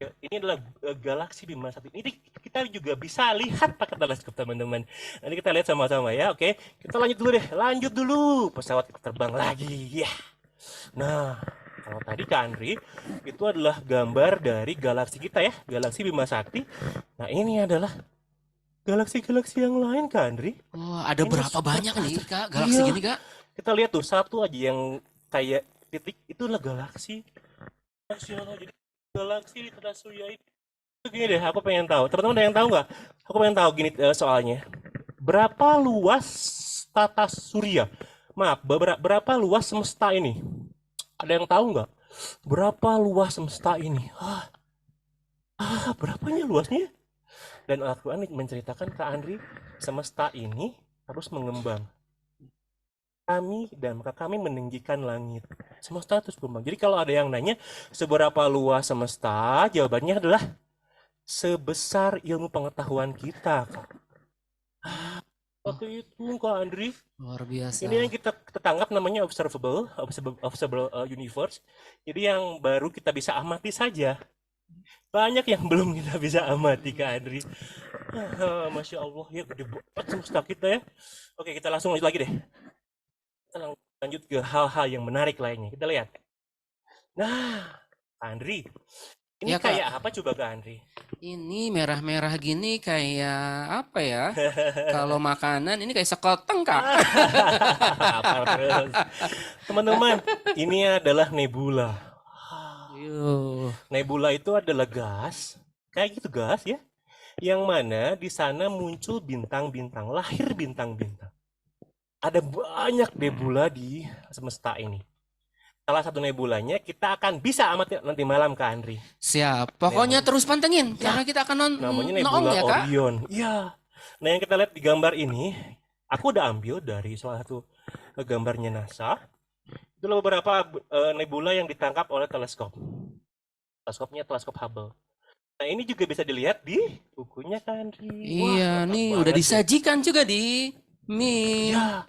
Ya, ini adalah galaksi Bima Sakti. Ini kita juga bisa lihat pakai teleskop teman-teman. Nanti kita lihat sama-sama ya. Oke, kita lanjut dulu deh. Lanjut dulu. Pesawat kita terbang lagi. Ya. Nah, kalau tadi Kak Andri itu adalah gambar dari galaksi kita ya, galaksi Bima Sakti. Nah, ini adalah galaksi-galaksi yang lain Kak Andri. Wah, ada Ini berapa super banyak nih fast. Kak galaksi Iya. gini Kak? Kita lihat tuh satu aja yang kayak titik itu adalah galaksi. Masya Allah, jadi galaksi di tata surya itu. Gini deh, aku pengen tahu. Teman-teman ada yang tahu nggak? Aku pengen tahu gini soalnya. Berapa luas tata surya? Maaf, berapa luas semesta ini? Ada yang tahu nggak? Berapa luas semesta ini? Berapanya luasnya? Dan Al-Quran menceritakan Kak Andri, semesta ini terus mengembang. Maka kami meninggikan langit. Semesta terus berkembang. Jadi kalau ada yang nanya seberapa luas semesta, jawabannya adalah sebesar ilmu pengetahuan kita. Waktu itu Kak Andri, Luar biasa. ini yang kita tangkap namanya observable universe. Jadi yang baru kita bisa amati saja. Banyak yang belum kita bisa amati Kak Andri. Masya Allah ya, gede banget semesta kita ya. Oke, kita langsung lanjut lagi deh. Kita lanjut ke hal-hal yang menarik lainnya. Kita lihat. Nah, Kak Andri, ini Ya, Kak. kayak apa coba Kak Andri? Ini merah-merah gini kayak apa ya? Kalau makanan ini kayak sekoteng Kak. Apa terus? Teman-teman, ini adalah nebula. Yo. Nebula itu adalah gas, kayak gitu gas ya, yang mana di sana muncul bintang-bintang, lahir bintang-bintang. Ada banyak nebula di semesta ini. Salah satu nebulanya kita akan bisa amati nanti malam, Kak Andri. Siap. Pokoknya terus pantengin karena kita akan Namanya noong nebula ya, Kak. Orion. Iya. Nah, yang kita lihat di gambar ini, aku udah ambil dari salah satu gambarnya NASA. Itu beberapa nebula yang ditangkap oleh teleskop. Teleskopnya teleskop Hubble. Nah, ini juga bisa dilihat di bukunya, Kak Andri. Iya, mantap nih banget udah ya. disajikan juga di MIM. Ya,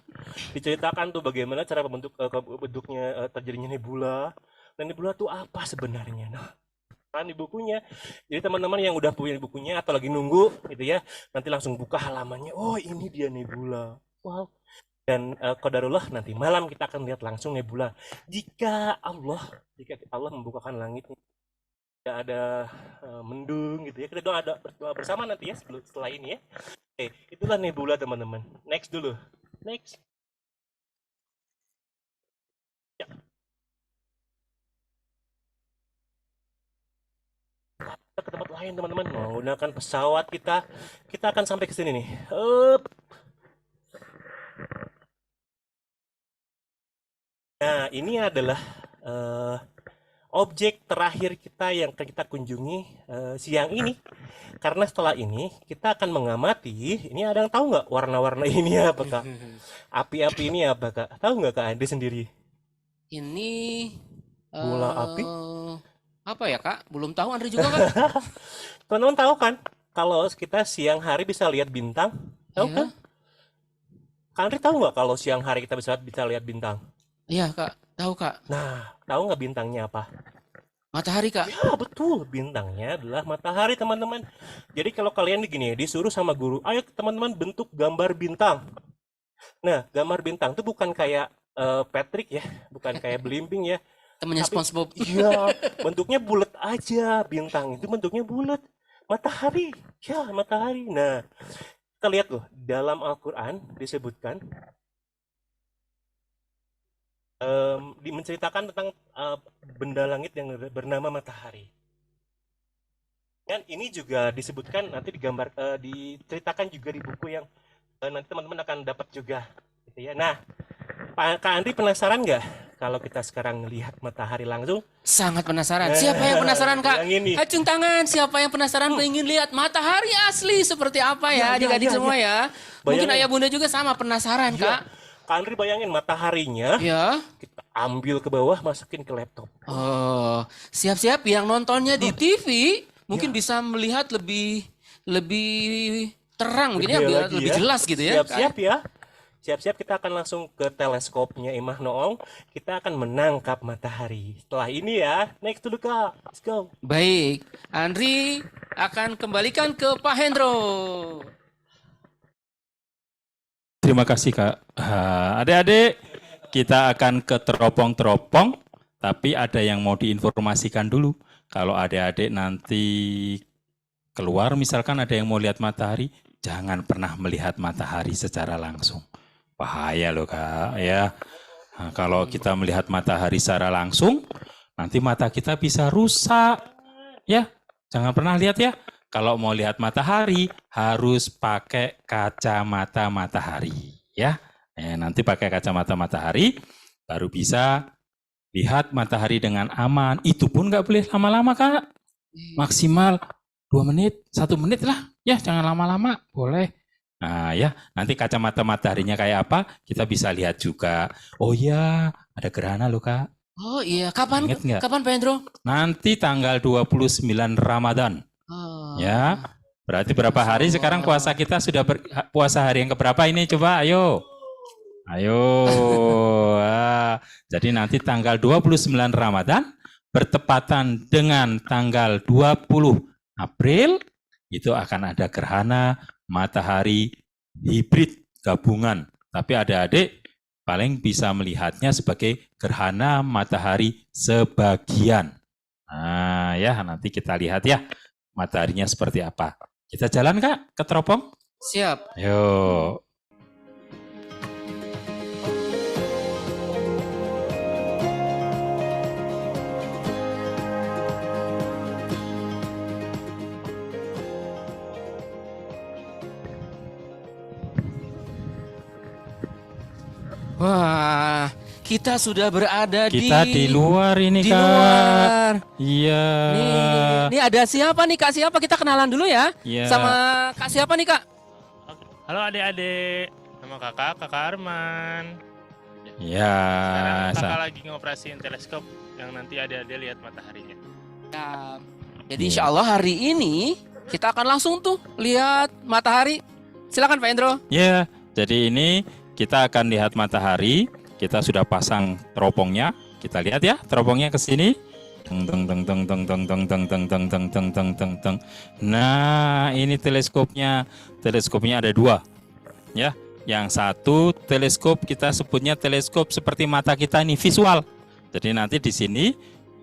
diceritakan tuh bagaimana cara bentuknya terjadinya nebula. Dan nebula tuh apa sebenarnya? Nah, kan di bukunya. Jadi teman-teman yang udah punya bukunya atau lagi nunggu gitu ya, nanti langsung buka halamannya. Oh, ini dia nebula. Wow. Dan qadarullah nanti malam kita akan lihat langsung nebula. Jika Allah membukakan langitnya, tidak ada mendung gitu ya. Kita berdoa bersama nanti ya setelah ini ya. Oke, itulah nebula teman-teman. Next dulu. Next. Ya. Kita ke tempat lain teman-teman. Menggunakan pesawat kita akan sampai ke sini nih. Nah, ini adalah objek terakhir kita yang kita kunjungi siang ini. Karena setelah ini kita akan mengamati. Ini ada yang tahu nggak warna-warna ini apa, Kak? Api-api ini apa, Kak? Tahu nggak, Kak Andi sendiri? Ini Bola api? Apa ya, Kak? Belum tahu Andri juga, Kak. Teman-teman tahu kan? Kalau kita siang hari bisa lihat bintang? Tahu Iya. kan? Kak Andri tahu nggak kalau siang hari kita bisa lihat bintang? Iya, Kak. Tahu, Kak. Nah, tahu nggak bintangnya apa? Matahari, Kak. Ya betul, bintangnya adalah matahari teman-teman. Jadi kalau kalian begini disuruh sama guru, ayo teman-teman bentuk gambar bintang. Nah, gambar bintang itu bukan kayak Patrick ya, bukan kayak belimbing ya. Temennya Tapi- SpongeBob. Iya, bentuknya bulat aja. Bintang itu bentuknya bulat. Matahari, ya matahari. Nah, kita lihat loh, dalam Al-Quran disebutkan menceritakan tentang benda langit yang bernama matahari. Dan ini juga disebutkan nanti diceritakan juga di buku yang nanti teman-teman akan dapat juga, gitu ya. Nah, Kak Andri penasaran nggak kalau kita sekarang melihat matahari langsung? Sangat penasaran. Siapa yang penasaran, Kak? Yang ini. Acung tangan. Siapa yang penasaran pengen lihat matahari asli seperti apa ya, Ya, adik-adik ya, semua ya. Mungkin Bayangin. ayah bunda juga sama penasaran, Ya, Kak. Kak Andri bayangin mataharinya, Ya. kita ambil ke bawah, masukin ke laptop. Oh, siap-siap yang nontonnya di TV mungkin bisa melihat lebih terang mungkin ya, Gede biar lagi lebih ya. jelas gitu ya. Siap-siap ya. Siap-siap kita akan langsung ke teleskopnya Imah Noong. Kita akan menangkap matahari. Setelah ini ya, next dulu Kak. Let's go. Baik, Andri akan kembalikan ke Pak Hendro. Terima kasih Kak. Adik-adik, kita akan ke teropong-teropong, tapi ada yang mau diinformasikan dulu. Kalau adik-adik nanti keluar, misalkan ada yang mau lihat matahari, jangan pernah melihat matahari secara langsung. Bahaya loh Kak, ya. Nah, kalau kita melihat matahari secara langsung, nanti mata kita bisa rusak. Ya, jangan pernah lihat ya. Kalau mau lihat matahari, harus pakai kacamata matahari. Ya, nanti pakai kacamata matahari, baru bisa lihat matahari dengan aman. Itu pun nggak boleh lama-lama Kak. Maksimal 2 menit, 1 menit lah. Ya, jangan lama-lama, boleh. Nah ya, nanti kacamata mataharinya kayak apa, kita bisa lihat juga. Oh ya, ada gerhana loh Kak. Oh iya, kapan? Ingat nggak? Kapan Pak Hendro? Nanti tanggal 29 Ramadan. Oh. Ya, berarti berapa hari sekarang puasa kita sudah puasa hari yang keberapa ini? Coba, ayo. Ayo. Jadi nanti tanggal 29 Ramadan bertepatan dengan tanggal 20 April itu akan ada gerhana matahari hibrid gabungan. Tapi adik-adik paling bisa melihatnya sebagai gerhana matahari sebagian. Nah ya, nanti kita lihat ya mataharinya seperti apa. Kita jalan Kak ke teropong? Siap. Yuk. Wah, kita sudah berada Kita di luar ini, di Kak. luar. Iya. Nih ada siapa nih Kak? Siapa? Kita kenalan dulu ya. Iya. Sama Kak siapa nih Kak? Halo adik-adik, nama kakak Arman. Ya, Sekarang kakak lagi ngoperasiin teleskop yang nanti adik-adik lihat mataharinya. Ya, jadi insya Allah hari ini kita akan langsung tuh lihat matahari. Silakan Pak Endro. ya. Jadi ini kita akan lihat matahari. Kita sudah pasang teropongnya. Kita lihat ya, teropongnya ke sini. Teng teng teng teng teng teng teng teng teng teng teng teng teng teng teng. Nah, ini teleskopnya. Teleskopnya ada 2. Ya, yang satu teleskop kita sebutnya teleskop seperti mata kita ini visual. Jadi nanti di sini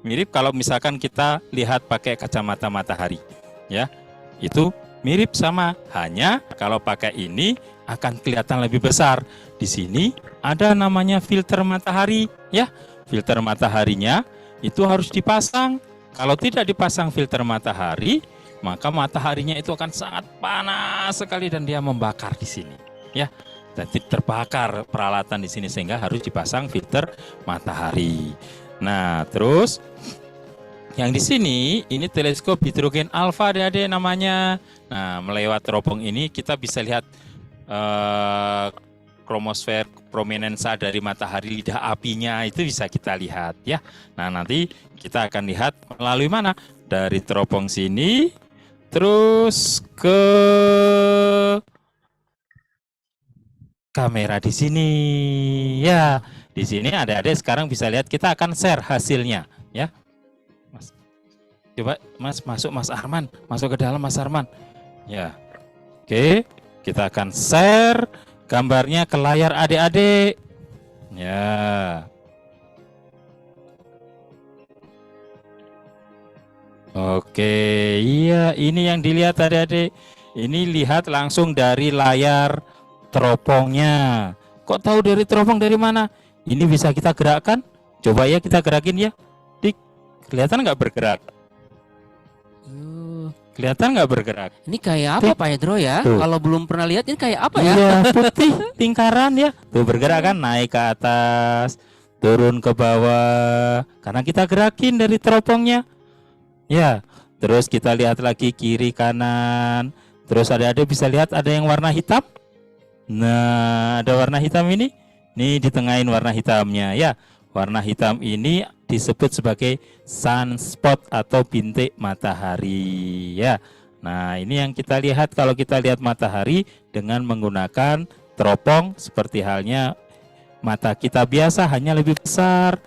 mirip kalau misalkan kita lihat pakai kacamata matahari. Ya. Itu mirip sama, hanya kalau pakai ini akan kelihatan lebih besar. Di sini ada namanya filter matahari, ya. Filter mataharinya itu harus dipasang. Kalau tidak dipasang filter matahari, maka mataharinya itu akan sangat panas sekali dan dia membakar di sini, ya. Jadi terbakar peralatan di sini sehingga harus dipasang filter matahari. Nah, terus yang di sini ini teleskop hidrogen alfa adik-adik namanya. Nah, melewat teropong ini kita bisa lihat kromosfer prominensa dari matahari, lidah apinya itu bisa kita lihat ya. Nah, nanti kita akan lihat melalui mana? Dari teropong sini terus ke kamera di sini. Ya, di sini adik-adik sekarang bisa lihat, kita akan share hasilnya ya. Mas. Coba Mas masuk, Mas Arman, masuk ke dalam Mas Arman. Ya. Oke, kita akan share gambarnya ke layar adik-adik. Ya. Oke, iya ini yang dilihat adik-adik. Ini lihat langsung dari layar teropongnya. Kok tahu dari teropong dari mana? Ini bisa kita gerakkan. Coba ya kita gerakin ya. Dik, kelihatan nggak bergerak? Kelihatan nggak bergerak? Ini kayak apa Pak Endro ya? Tuh. Kalau belum pernah lihat ini kayak apa ya? Iya, putih, lingkaran ya. Tuh bergerak kan, naik ke atas, turun ke bawah. Karena kita gerakin dari teropongnya. Ya, terus kita lihat lagi kiri kanan. Terus ada bisa lihat ada yang warna hitam. Nah, ada warna hitam ini. Nih ditengahin warna hitamnya ya. Warna hitam ini disebut sebagai sunspot atau bintik matahari ya. Nah, ini yang kita lihat kalau kita lihat matahari dengan menggunakan teropong, seperti halnya mata kita biasa hanya lebih besar.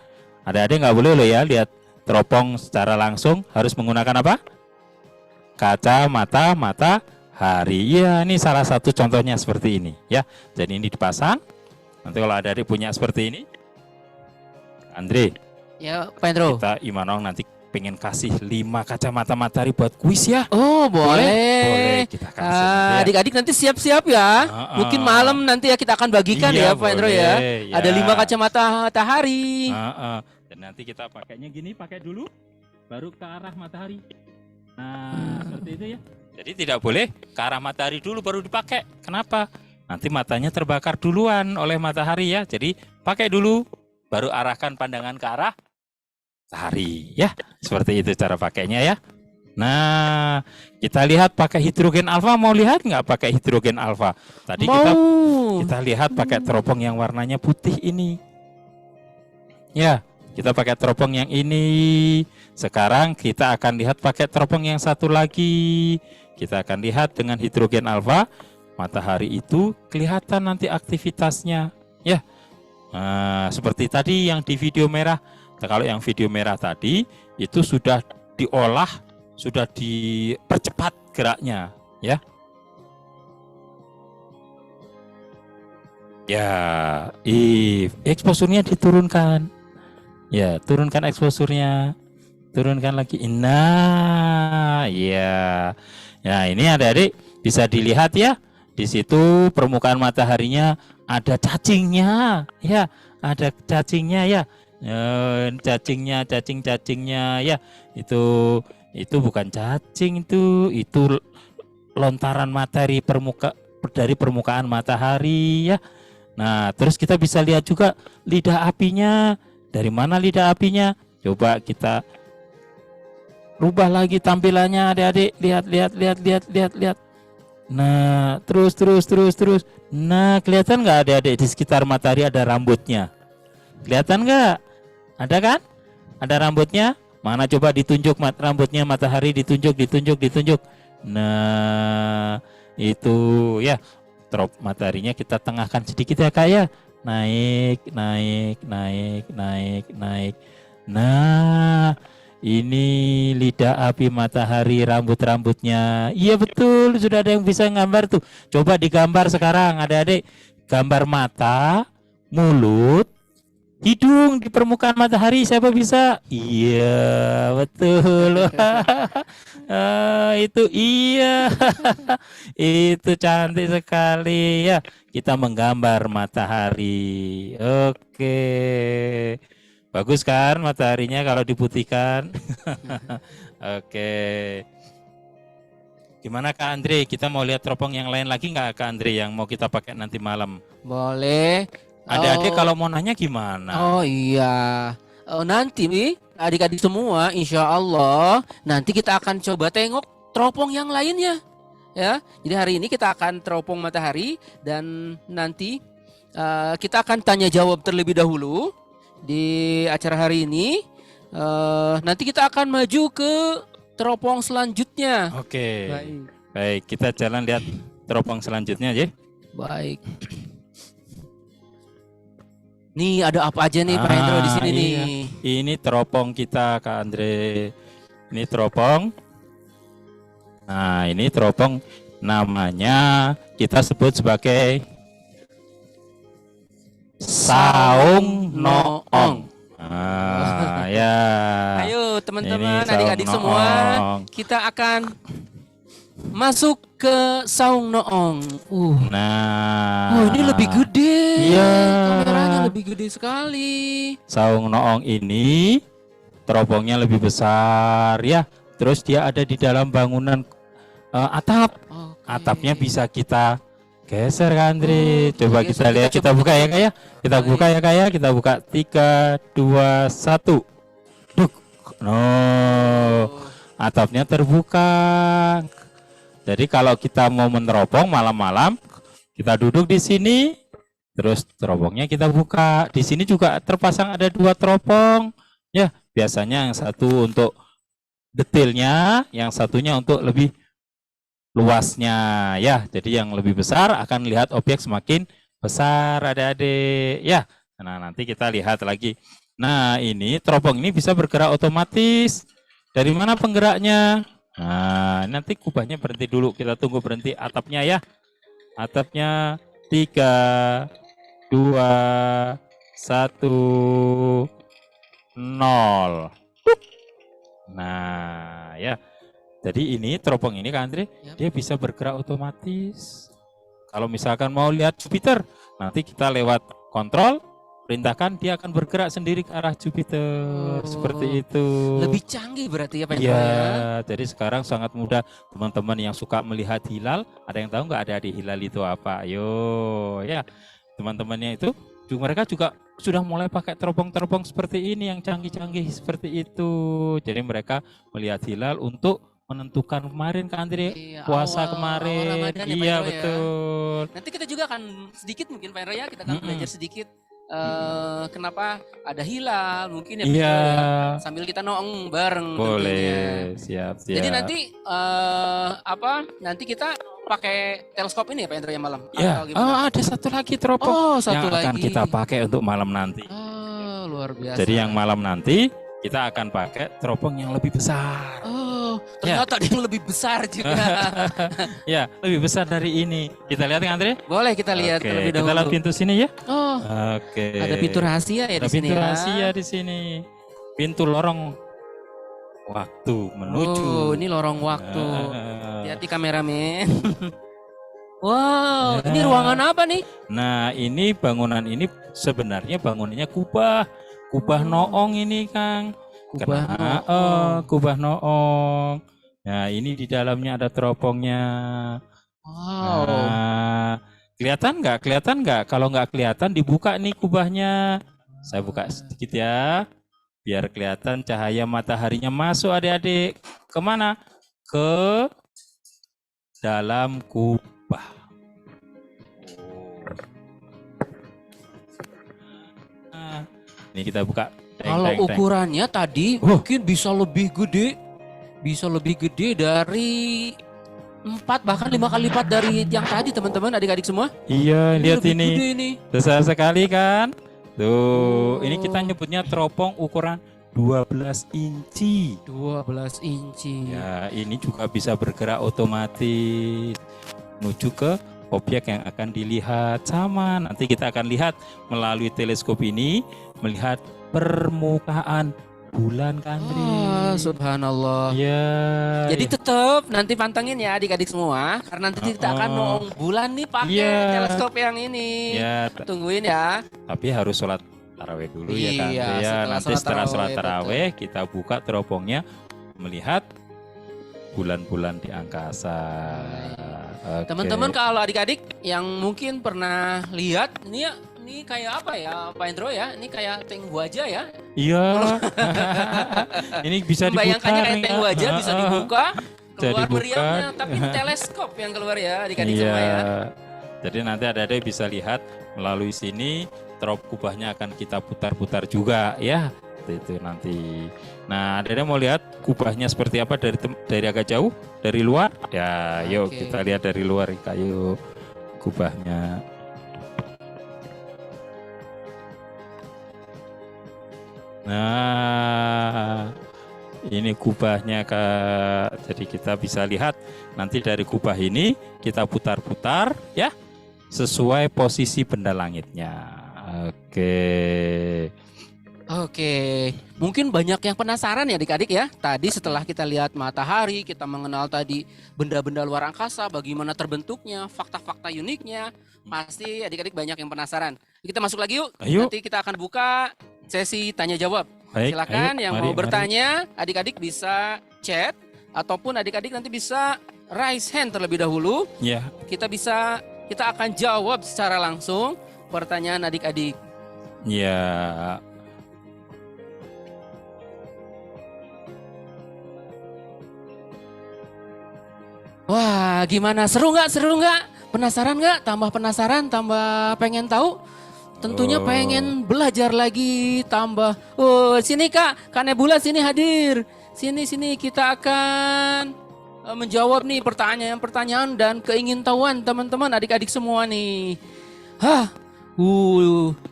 Ada nggak boleh loh ya lihat teropong secara langsung, harus menggunakan apa? Kacamata matahari. Ya, ini salah satu contohnya seperti ini ya. Jadi ini dipasang. Nanti kalau ada adik punya seperti ini, Andre, Ya Pak Endro. kita Imanong nanti pengen kasih 5 kacamata matahari buat kuis ya. Oh boleh. Boleh kita kasih nanti ya. Adik-adik nanti siap-siap ya. Mungkin malam nanti ya kita akan bagikan Iya, ya Pak Endro boleh, ya. ya. Ada 5 kacamata matahari. Dan nanti kita pakainya gini, pakai dulu, baru ke arah matahari. Nah, seperti itu ya. Jadi tidak boleh ke arah matahari dulu baru dipakai. Kenapa? Nanti matanya terbakar duluan oleh matahari ya. Jadi pakai dulu, baru arahkan pandangan ke arah matahari ya. Seperti itu cara pakainya ya. Nah, kita lihat pakai hidrogen alfa. Mau lihat nggak pakai hidrogen alfa? Tadi kita lihat pakai teropong yang warnanya putih ini. Ya, kita pakai teropong yang ini. Sekarang kita akan lihat pakai teropong yang satu lagi. Kita akan lihat dengan hidrogen alfa. Matahari itu kelihatan nanti aktivitasnya. Ya, nah, seperti tadi yang di video merah. Nah, kalau yang video merah tadi itu sudah diolah, sudah dipercepat geraknya, ya. Ya, eksposurnya diturunkan. Ya, turunkan eksposurnya. Turunkan lagi. Nah, ya. Nah, ini adik-adik bisa dilihat ya. Di situ permukaan mataharinya ada cacingnya, ya, ada cacingnya ya. Cacingnya ya. Itu bukan cacing, itu lontaran matahari dari permukaan matahari ya. Nah, terus kita bisa lihat juga lidah apinya. Dari mana lidah apinya? Coba kita rubah lagi tampilannya, adik-adik. Lihat. Nah, terus. Nah, kelihatan nggak adik-adik di sekitar matahari ada rambutnya? Kelihatan nggak? Ada kan? Ada rambutnya? Mana coba ditunjuk rambutnya matahari, ditunjuk. Nah, itu ya. Trop mataharinya kita tengahkan sedikit ya Kak ya. Naik. Nah, ini lidah api matahari, rambut-rambutnya. Iya betul, sudah ada yang bisa gambar tuh. Coba digambar sekarang adik-adik. Gambar mata, mulut, hidung di permukaan matahari, siapa bisa? Iya, betul. Itu iya. Itu cantik sekali ya. Kita menggambar matahari. Oke. Bagus kan mataharinya kalau diputihkan? Oke. Gimana Kak Andre? Kita mau lihat teropong yang lain lagi nggak Kak Andre yang mau kita pakai nanti malam? Boleh. Adik-adik kalau mau nanya gimana? Oh iya. Nanti adik-adik semua insya Allah nanti kita akan coba tengok teropong yang lainnya. Ya, jadi hari ini kita akan teropong matahari dan nanti kita akan tanya jawab terlebih dahulu di acara hari ini. Nanti kita akan maju ke teropong selanjutnya. Oke. Baik. Baik, kita jalan lihat teropong selanjutnya ya. Baik. Nih ada apa aja nih Pak Hendro di sini nih? Ini teropong kita Kak Andre. Ini teropong. Nah, ini teropong namanya kita sebut sebagai Saung Noong. Ya. Ayo teman-teman, Ini adik-adik Saung semua, Noong. kita akan masuk ke Saung Noong. Nah. Oh, ini lebih gede. Iya. Kameranya lebih gede sekali. Saung Noong ini teropongnya lebih besar ya. Terus dia ada di dalam bangunan atap. Oke. Atapnya bisa kita geser kan Andre. Coba geser. kita lihat, kita buka ya Kak ya. Kita buka ya Kak ya. Kita buka 3, 2, 1. Duk. No. Atapnya terbuka. Jadi kalau kita mau meneropong malam-malam, kita duduk di sini, terus teropongnya kita buka. Di sini juga terpasang ada 2 teropong. Ya, biasanya yang satu untuk detailnya, yang satunya untuk lebih luasnya. Ya, jadi yang lebih besar akan lihat objek semakin besar adik-adik. Ya, nah nanti kita lihat lagi. Nah ini teropong ini bisa bergerak otomatis. Dari mana penggeraknya? Nah, nanti kubahnya berhenti dulu. Kita tunggu berhenti atapnya ya. Atapnya 3, 2, 1, 0. Nah, ya. Jadi ini teropong ini Kak Andre, dia bisa bergerak otomatis. Kalau misalkan mau lihat Jupiter, nanti kita lewat kontrol, perintahkan dia akan bergerak sendiri ke arah Jupiter. Seperti itu. Lebih canggih berarti ya Pak Hendro Iya, ya. jadi sekarang sangat mudah. Teman-teman yang suka melihat hilal, ada yang tahu nggak ada di hilal itu apa? Ayo, ya teman-temannya itu, mereka juga sudah mulai pakai teropong-teropong seperti ini yang canggih-canggih seperti itu. Jadi mereka melihat hilal untuk menentukan kemarin Kak Andre, Iya, puasa awal kemarin. Ramadan ya, Pak Iya Hendro ya. betul. Nanti kita juga akan sedikit mungkin Pak Hendro ya, kita akan belajar sedikit kenapa ada hilal mungkin ya Pak Iya. Hendro ya. Sambil kita noong bareng tentunya. Boleh, siap. Jadi nanti nanti kita pakai teleskop ini ya Pak Hendro ya malam? Ya, Atau gimana? ada satu lagi teropong Oh, satu yang akan lagi. kita pakai untuk malam nanti. Oh, luar biasa. Jadi yang malam nanti kita akan pakai teropong yang lebih besar. Oh, ternyata ada yang lebih besar juga. Ya, lebih besar dari ini. Kita lihat kan Andre? Boleh kita lihat Oke, terlebih kita dahulu. lihat pintu sini ya. Oh, Oke. ada pintu rahasia ya Ada di sini pintu ya. rahasia di sini. Pintu lorong waktu menuju. Oh, ini lorong waktu. Ah. Hati-hati kameramen. Wow, ini ruangan apa nih? Nah, ini bangunan ini sebenarnya bangunannya kubah. Kubah Noong ini, Kang. Kubah Kubah Noong. Nah, ini di dalamnya ada teropongnya. Wow. Nah, Kelihatan nggak? Kelihatan nggak? Kalau nggak kelihatan dibuka nih kubahnya. Saya buka sedikit ya, biar kelihatan cahaya mataharinya masuk adik-adik. Kemana? Ke dalam kubah. Nah, ini kita buka. Teng, Kalau teng, teng. ukurannya tadi mungkin bisa lebih gede dari 4 bahkan 5 kali lipat dari yang tadi teman-teman adik-adik semua. Iya, lihat lebih ini. gede ini. Besar sekali kan? Tuh, ini kita nyebutnya teropong ukuran 12 inci. 12 inci. Ya, ini juga bisa bergerak otomatis menuju ke objek yang akan dilihat. Sama, nanti kita akan lihat melalui teleskop ini, melihat permukaan bulan kan, Subhanallah. Ya. Jadi tetap nanti pantengin ya adik-adik semua, karena nanti kita akan nong bulan nih pakai teleskop yang ini. Ya, Tungguin ya. tapi harus sholat tarawih dulu ya kan. Iya, Ya, nanti setelah sholat tarawih, tarawih kita buka teropongnya melihat bulan-bulan di angkasa. Oke. Teman-teman kalau adik-adik yang mungkin pernah lihat ini kayak apa ya Pak Hendro ya? Ini kayak tank wajah ya? Iya. Ini bisa diputar. Membayangkannya kayak nih, tank wajah bisa dibuka, keluar dibuka. meriamnya, tapi teleskop yang keluar ya adik-adik Iya. semua ya. Jadi nanti adik-adik bisa lihat melalui sini, trop kubahnya akan kita putar-putar juga ya. Itu nanti. Nah, adik-adik mau lihat kubahnya seperti apa dari agak jauh, dari luar? Ya, yuk Oke. kita lihat dari luar kayu kubahnya. Nah, ini kubahnya Kak. Jadi kita bisa lihat nanti dari kubah ini kita putar-putar ya sesuai posisi benda langitnya. Oke, mungkin banyak yang penasaran ya adik-adik ya. Tadi setelah kita lihat matahari, kita mengenal tadi benda-benda luar angkasa, bagaimana terbentuknya, fakta-fakta uniknya. Pasti adik-adik banyak yang penasaran. Kita masuk lagi yuk. Ayo. Nanti kita akan buka sesi tanya jawab. Baik, Silakan ayo, yang mari, mau bertanya, adik-adik bisa chat ataupun adik-adik nanti bisa raise hand terlebih dahulu. Ya, Kita akan jawab secara langsung pertanyaan adik-adik. ya. Wah, gimana? Seru nggak? Seru nggak? Penasaran nggak? Tambah penasaran, tambah pengen tahu. Tentunya pengen belajar lagi, tambah. Oh, sini Kak Nebula sini hadir. Sini kita akan menjawab nih pertanyaan dan keingintahuan teman-teman adik-adik semua nih.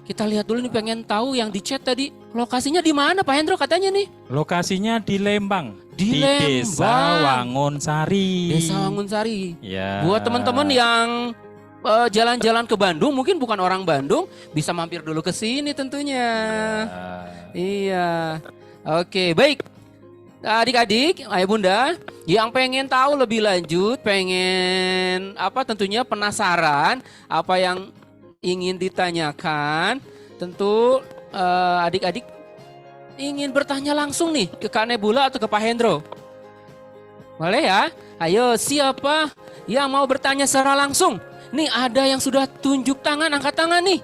Kita lihat dulu nih pengen tahu yang di chat tadi. Lokasinya di mana Pak Hendro katanya nih? Lokasinya di Lembang. Di Desa Lembang. Wangunsari. Desa Wangunsari. Ya. Buat teman-teman yang jalan-jalan ke Bandung, mungkin bukan orang Bandung, bisa mampir dulu ke sini tentunya. Iya. Oke, baik. Adik-adik, ayah bunda, yang pengen tahu lebih lanjut, pengen tentunya penasaran apa yang ingin ditanyakan, tentu adik-adik ingin bertanya langsung nih ke Kak Nebula atau ke Pak Hendro. Boleh ya? Ayo, siapa yang mau bertanya secara langsung? Nih ada yang sudah tunjuk tangan, angkat tangan nih.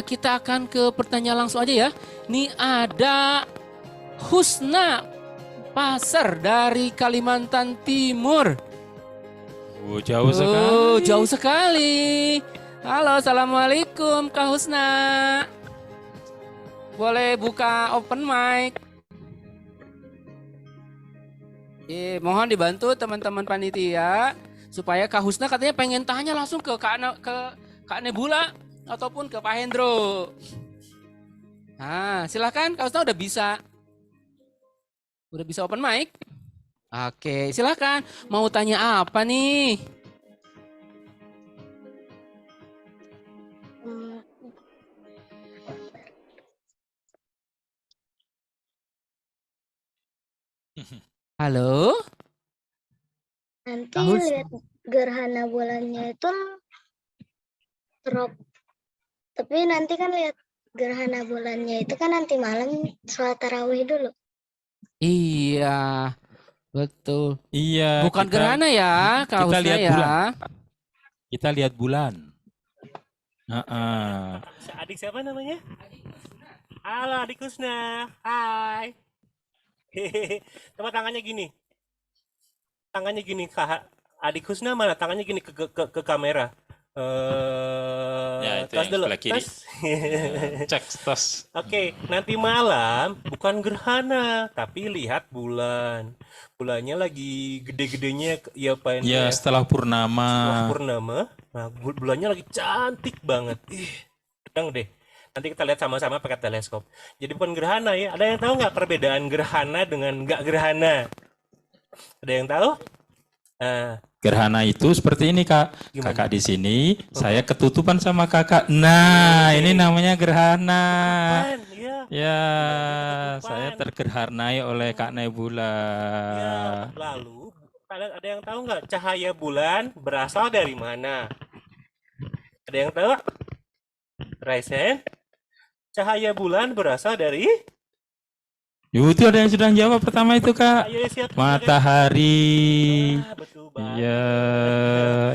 Kita akan ke pertanyaan langsung aja ya. Nih ada Husna Pasar dari Kalimantan Timur. Jauh sekali. Jauh sekali. Halo, assalamualaikum Kak Husna. Boleh buka open mic. Mohon dibantu teman-teman panitia supaya Kak Husna katanya pengen tanya langsung ke Kak Nebula ataupun ke Pak Hendro. Nah, silakan Kak Husna udah bisa open mic. Oke, silakan. Mau tanya apa nih? Halo? Nanti Kahus. lihat gerhana bulannya itu drop. Tapi nanti kan lihat gerhana bulannya itu kan nanti malam sholat tarawih dulu. Iya, betul. Iya. Bukan gerhana ya, Kak kita Husna lihat ya. bulan. Kita lihat bulan. Heeh. Adik siapa namanya? Halo adik Kusna. Hai. Hehehe. Coba tangannya gini. Tangannya gini, Kak. Adik Kusna mana? Tangannya gini ke kamera. Ya, itu Tos yang dulu. sebelah kiri. Tos. Cek tos. Oke, nanti malam bukan gerhana, tapi lihat bulan. Bulannya lagi gede-gedenya, ya Pak Hendro Ya, ya. setelah purnama. Setelah purnama, nah bulannya lagi cantik banget. Tenang deh. Nanti kita lihat sama-sama pakai teleskop. Jadi bukan gerhana ya. Ada yang tahu nggak perbedaan gerhana dengan nggak gerhana? Ada yang tahu? Nah, Gerhana itu seperti ini, Kak. Gimana? Kakak di sini, saya ketutupan sama kakak. Nah, ini namanya gerhana. Pan, ya. Ya, Ketutupan. saya tergerhanai oleh Kak Nebula. Ya, lalu ada yang tahu nggak cahaya bulan berasal dari mana? Ada yang tahu? Raisen, cahaya bulan berasal dari? Itu ada yang sudah jawab pertama itu, Kak. Ayo siap. Matahari. Betul banget. Iya,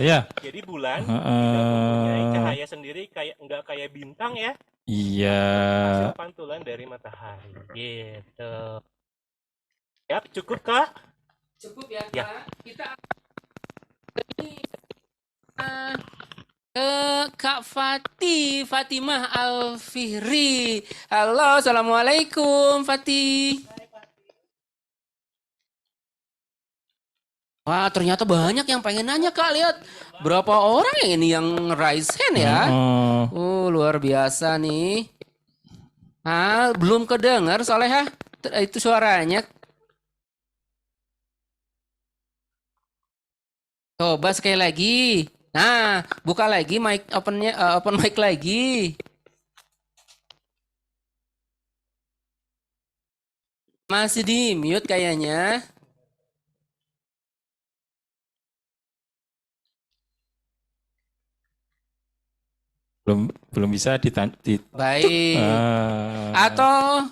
ya. Jadi bulan tidak mempunyai cahaya sendiri, kayak nggak kayak bintang ya. Iya. Hasil pantulan dari matahari. Gitu. Yap, cukup Kak? Cukup ya, Ya. Kak. Kita ke Kak Fatimah Al-Fihri. Halo, Assalamualaikum Fatih. Wah, ternyata banyak yang pengen nanya, Kak. Lihat, berapa orang ini yang raise hand ya? Luar biasa nih. Belum kedengar Soleha. Itu suaranya. Coba sekali lagi. Nah, buka lagi mic opennya, open mic lagi. Masih di mute kayaknya. Belum bisa Baik. Atau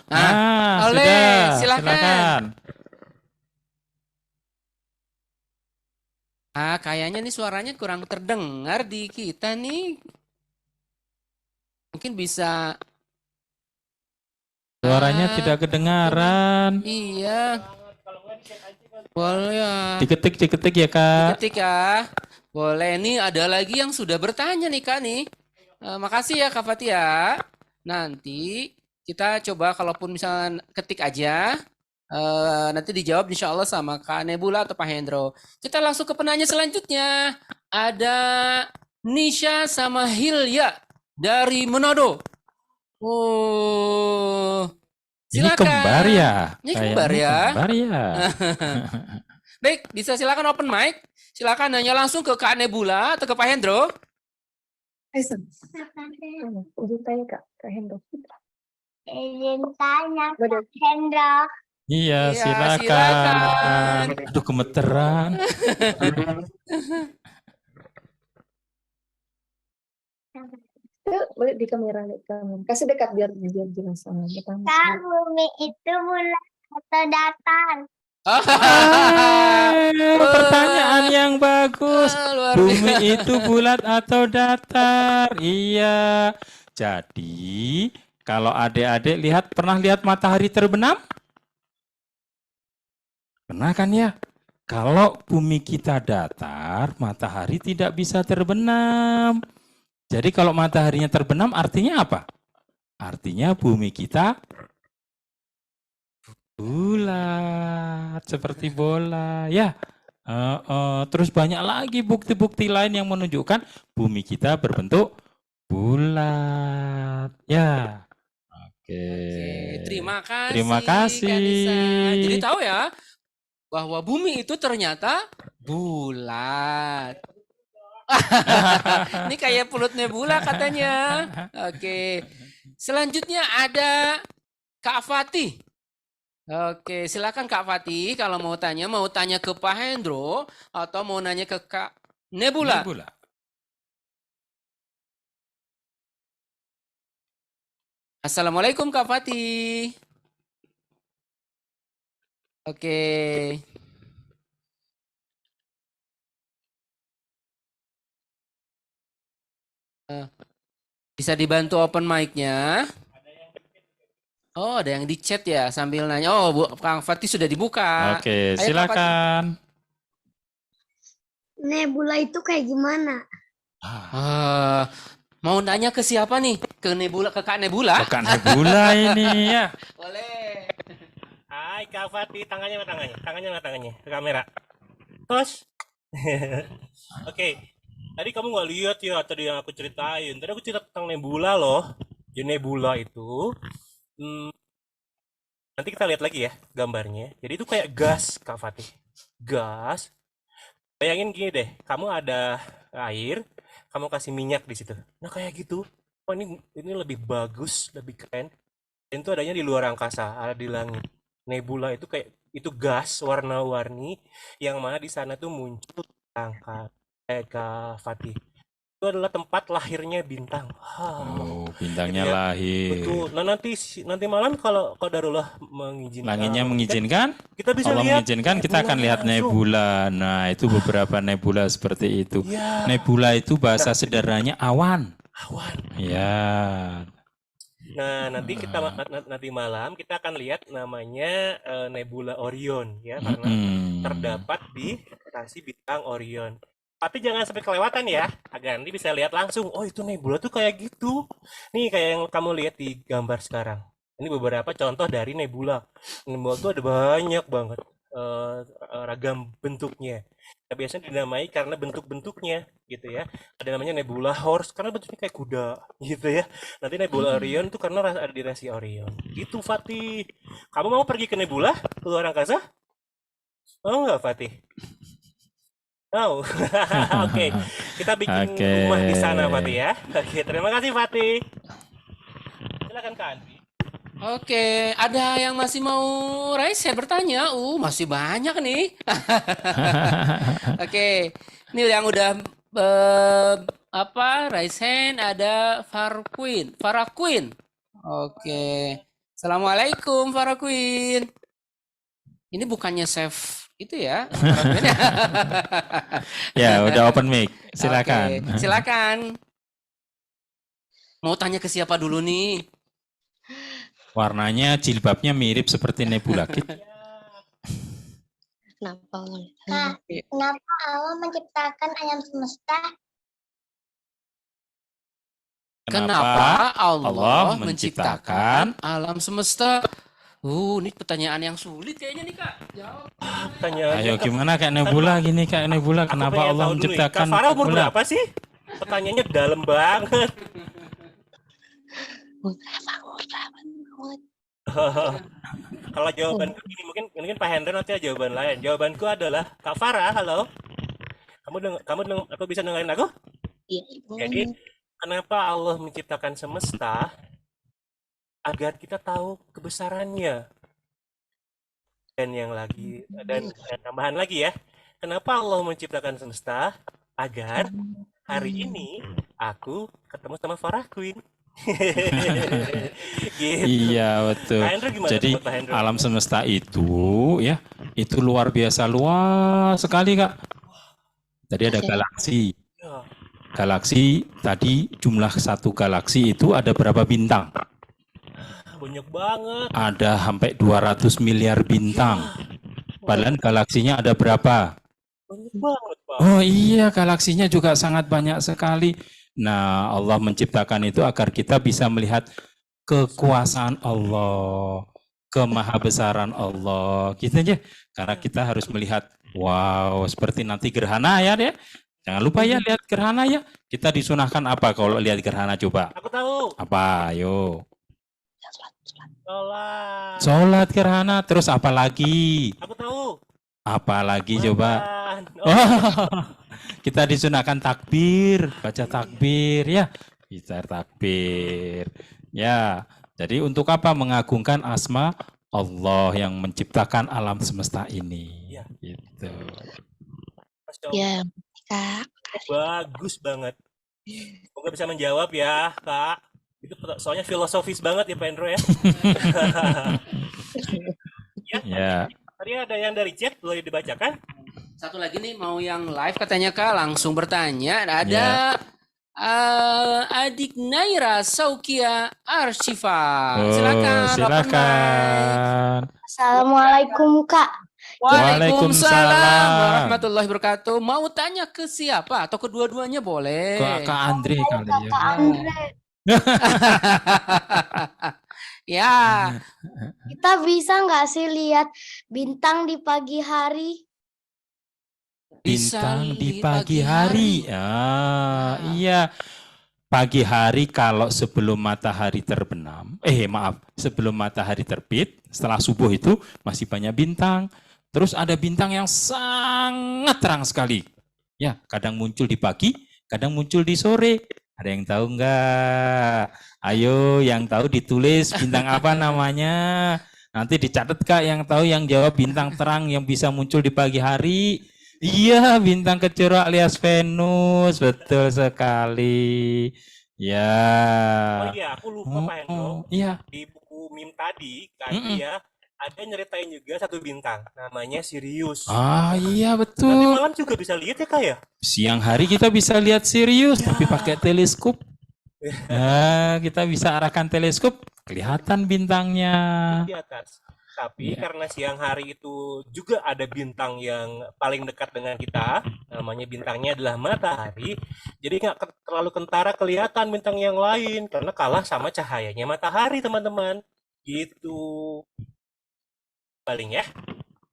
oleh sudah, silakan. Kayaknya nih suaranya kurang terdengar di kita nih. Mungkin bisa. Suaranya tidak kedengaran. Iya. Boleh ya. Diketik ya, Kak. Diketik ya. Boleh. Nih ada lagi yang sudah bertanya nih, Kak nih. Makasih ya Kak Fatia. Nanti kita coba kalaupun misalnya ketik aja. Nanti dijawab insya Allah sama Kak Nebula atau Pak Hendro. Kita langsung ke penanya selanjutnya. Ada Nisha sama Hilya dari Manado. Ini silakan. kembar ya? Ini kembar ya. Kembar ya. Baik, bisa silakan open mic. Silakan nanya langsung ke Kak Nebula atau ke Pak Hendro. Izin tanya Kak Hendro. Izin tanya Kak Hendro. Iya, Iya, silakan. Aduh, gemeteran. Boleh di kamera, kasih dekat biar jelas sama Kak, bumi itu bulat atau datar? Pertanyaan yang bagus. Luar Bumi itu bulat atau datar? Iya. Jadi, kalau adik-adik pernah lihat matahari terbenam? Pernah kan ya? Kalau bumi kita datar, matahari tidak bisa terbenam. Jadi kalau mataharinya terbenam artinya apa? Artinya bumi kita bulat seperti bola ya. Terus banyak lagi bukti-bukti lain yang menunjukkan bumi kita berbentuk bulat ya. Oke. Terima kasih. Terima kasih. Kanisa. Jadi tahu ya bahwa bumi itu ternyata bulat. Ini kayak pulut nebula katanya. Oke. Selanjutnya ada Kak Fatih. Oke, silakan Kak Fatih kalau mau tanya ke Pak Hendro atau mau nanya ke Kak Nebula. Assalamualaikum Kak Fatih. Oke. Bisa dibantu open mic-nya. Oh, ada yang di chat ya sambil nanya. Oh, Bu, Kang Fatih sudah dibuka. Oke, Ayo, Kang Fatih. silakan. Nebula itu kayak gimana? Mau nanya ke siapa nih? Ke Nebula, ke Kak Nebula? Bukan Nebula ini ya. Boleh. Hai Kak Fatih, tangannya mana tangannya ke kamera. Terus, oke. Tadi kamu nggak lihat ya tadi yang aku ceritain. Tadi aku cerita tentang nebula loh. Jadi nebula itu, nanti kita lihat lagi ya gambarnya. Jadi itu kayak gas, Kak Fatih. Gas. Bayangin gini deh, kamu ada air, kamu kasih minyak di situ. Nah kayak gitu. Oh ini lebih bagus, lebih keren. Dan itu adanya di luar angkasa, ada di langit. Nebula itu kayak itu gas warna-warni yang mana di sana tuh muncul angka Kak Fatih. Itu adalah tempat lahirnya bintang. Oh, bintangnya Gitu ya. lahir. Betul. Nah nanti malam kalau Qadarullah mengizinkan, Langitnya mengizinkan, kita bisa Allah lihat mengizinkan, kita akan lihat langsung. nebula. Nah, itu beberapa nebula seperti itu. Ya, Nebula itu bahasa sederhananya awan. awan. Ya. Nah, nanti malam kita akan lihat namanya Nebula Orion ya, karena terdapat di rasi bintang Orion. Tapi jangan sampai kelewatan ya, agar nanti bisa lihat langsung. Oh, itu nebula tuh kayak gitu. Nih kayak yang kamu lihat di gambar sekarang. Ini beberapa contoh dari nebula. Nebula tuh ada banyak banget ragam bentuknya. Nah, biasanya dinamai karena bentuk-bentuknya gitu ya. Ada namanya nebula horse karena bentuknya kayak kuda gitu ya. Nanti nebula Orion tuh karena ada di rasi Orion. Gitu Fatih. Kamu mau pergi ke nebula ke luar angkasa? Mau nggak Fatih? Oh, oke. Kita bikin rumah di sana, Fatih ya. Oke, terima kasih Fatih. Silakan Kak Andri. Oke, ada yang masih mau raise saya bertanya? Masih banyak nih. Oke, ini yang udah raise hand ada Farah Queen. Oke. Assalamualaikum Farah Queen. Ini bukannya save itu ya? Ya, udah open mic. Silakan. Oke, silakan. Mau tanya ke siapa dulu nih? Warnanya jilbabnya mirip seperti nebula. Kenapa Allah menciptakan alam semesta? Kenapa Allah menciptakan alam semesta? Ini pertanyaan yang sulit kayaknya nih Kak. Jawab. Ayo gimana Kak Nebula gini Kak Nebula, kenapa Allah menciptakan Kak Farah umur nebula? berapa sih? Pertanyaannya dalam banget. Kalau jawabanku gini, mungkin Pak Hendra nanti ada jawaban lain. Jawabanku adalah Kak Farah, halo. Aku bisa dengerin aku? Iya. Jadi kenapa Allah menciptakan semesta? Agar kita tahu kebesarannya. Dan tambahan lagi ya. Kenapa Allah menciptakan semesta? Agar hari ini aku ketemu sama Farah Queen. Gitu. Iya betul. Jadi alam semesta itu ya, itu luar biasa luas sekali Kak. Tadi ada galaksi. Galaksi tadi jumlah satu galaksi itu ada berapa bintang? Banyak banget. Ada sampai 200 miliar bintang. Padahal galaksinya ada berapa? Banyak banget, Pak. Oh iya, galaksinya juga sangat banyak sekali. Nah, Allah menciptakan itu agar kita bisa melihat kekuasaan Allah, kemahabesaran Allah, gitu aja. Karena kita harus melihat, wow, seperti nanti gerhana ya, deh. Jangan lupa ya lihat gerhana ya. Kita disunahkan apa kalau lihat gerhana coba? Aku tahu. Apa? Ayo. Sholat. Sholat gerhana, terus apa lagi? Aku tahu. Apa lagi coba? Oh. Kita disunahkan takbir, baca takbir ya. Bisa takbir. Ya. Jadi untuk apa? Mengagungkan asma Allah yang menciptakan alam semesta ini. Ya. Gitu. Ya, Kak. Bagus banget. Semoga bisa menjawab ya, Kak. Itu soalnya filosofis banget ya, Pak Endro ya. Ya. Tadi ada yang dari chat, boleh dibacakan? Satu lagi nih mau yang live katanya Kak langsung bertanya. Ada Adik Naira Saukia Arshifa. Oh, Silakan. silakan. Assalamualaikum Kak. Waalaikumsalam warahmatullahi wabarakatuh. Mau tanya ke siapa atau kedua-duanya boleh? Ke Kak Andre kali ya. Kak Andre, Ya, kita bisa nggak sih lihat bintang di pagi hari? bisa Bintang di di pagi hari. Iya. Pagi hari kalau sebelum matahari terbenam, sebelum matahari terbit, setelah subuh itu masih banyak bintang. Terus ada bintang yang sangat terang sekali. Ya, kadang muncul di pagi, kadang muncul di sore. Ada yang tahu enggak? Ayo, yang tahu ditulis bintang apa namanya. Nanti dicatat Kak yang tahu, yang jawab bintang terang yang bisa muncul di pagi hari. Iya, bintang kejora alias Venus, betul sekali. Ya. Oh iya, aku lupa Pak Hendro. Iya. Di buku meme tadi, tadi ya, ada nyeritain juga satu bintang, namanya Sirius. Ah iya Nanti betul. malam juga bisa lihat ya Kak ya? Siang hari kita bisa lihat Sirius, tapi pakai teleskop. Nah, kita bisa arahkan teleskop, kelihatan bintangnya. Di atas. Tapi karena siang hari itu juga ada bintang yang paling dekat dengan kita, namanya bintangnya adalah matahari. Jadi nggak terlalu kentara kelihatan bintang yang lain karena kalah sama cahayanya matahari, teman-teman. Gitu. Paling ya.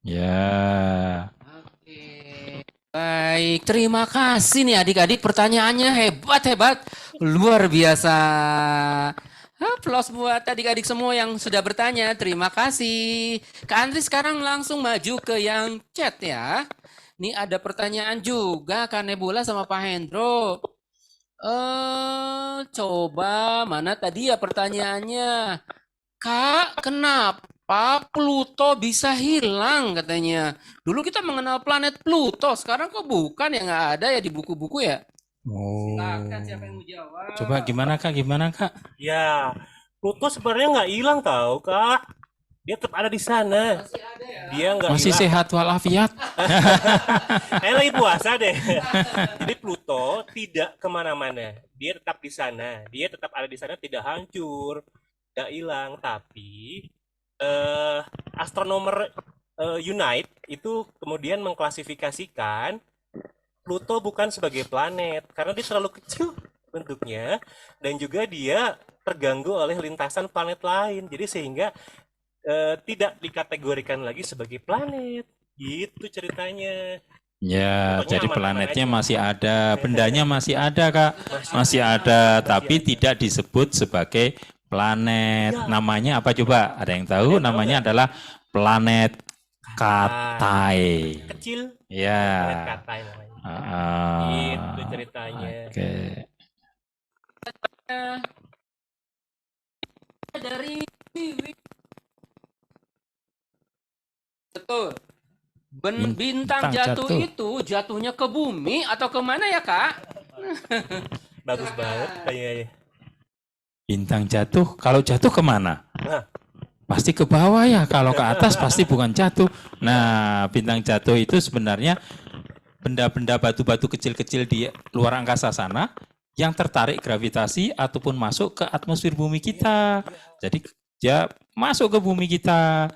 Ya. Oke. Baik, terima kasih nih adik-adik, pertanyaannya hebat-hebat, luar biasa. Aplaus buat adik-adik semua yang sudah bertanya, terima kasih. Kak Andri sekarang langsung maju ke yang chat ya. Ini ada pertanyaan juga Kak Nebula sama Pak Hendro. Coba mana tadi ya pertanyaannya? Kak, kenapa Pluto bisa hilang katanya? Dulu kita mengenal planet Pluto, sekarang kok bukan ya, nggak ada ya di buku-buku ya? Oh. Silakan siapa yang mau jawab? Coba gimana Kak? Gimana Kak? Ya, Pluto sebenarnya nggak hilang tahu Kak. Dia tetap ada di sana. Masih ada ya? Dia nggak Masih hilang. sehat walafiat. Lagi puasa deh. Jadi Pluto tidak kemana-mana. Dia tetap di sana. Dia tetap ada di sana, tidak hancur, tidak hilang. Tapi astronomer Unite itu kemudian mengklasifikasikan Pluto bukan sebagai planet karena dia terlalu kecil bentuknya dan juga dia terganggu oleh lintasan planet lain. Jadi sehingga tidak dikategorikan lagi sebagai planet. Gitu ceritanya. Ya, Pokoknya jadi aman-aman planetnya aja. masih ada, bendanya masih ada Kak. Masih ada, tapi tidak disebut sebagai planet. Ya. Namanya apa coba? Ada yang tahu? Namanya adalah planet Katai. Kecil. Ya. Planet Katai namanya. Gitu ceritanya. Oke. Dari betul. Bintang Bintang jatuh jatuh. itu jatuhnya ke bumi atau ke mana ya Kak? Bagus banget kayaknya. Bintang jatuh, kalau jatuh kemana? Nah. Pasti ke bawah ya, kalau ke atas pasti bukan jatuh. Nah, bintang jatuh itu sebenarnya benda-benda batu-batu kecil-kecil di luar angkasa sana yang tertarik gravitasi ataupun masuk ke atmosfer bumi kita. Jadi dia masuk ke bumi kita.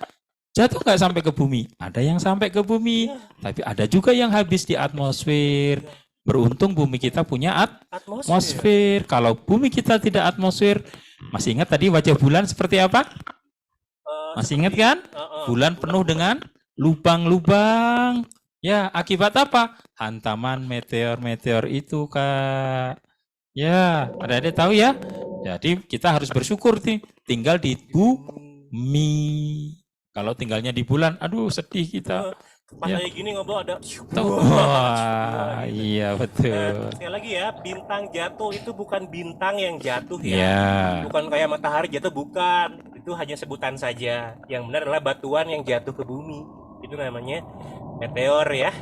Jatuh nggak sampai ke bumi? Ada yang sampai ke bumi, tapi ada juga yang habis di atmosfer. Beruntung bumi kita punya atmosfer. Kalau bumi kita tidak atmosfer, masih ingat tadi wajah bulan seperti apa? Masih ingat kan? Bulan penuh dengan lubang-lubang. Ya, akibat apa? Hantaman meteor-meteor itu, Kak. Ya, ada tahu ya? Jadi kita harus bersyukur nih, tinggal di bumi. Kalau tinggalnya di bulan, aduh sedih kita. Pas Ya. kayak gini ngobrol ada. Wah, iya betul. Sekali lagi ya, bintang jatuh itu bukan bintang yang jatuh ya. Ya. Bukan kayak matahari jatuh, bukan. Itu hanya sebutan saja. Yang benar adalah batuan yang jatuh ke bumi. Itu namanya meteor ya.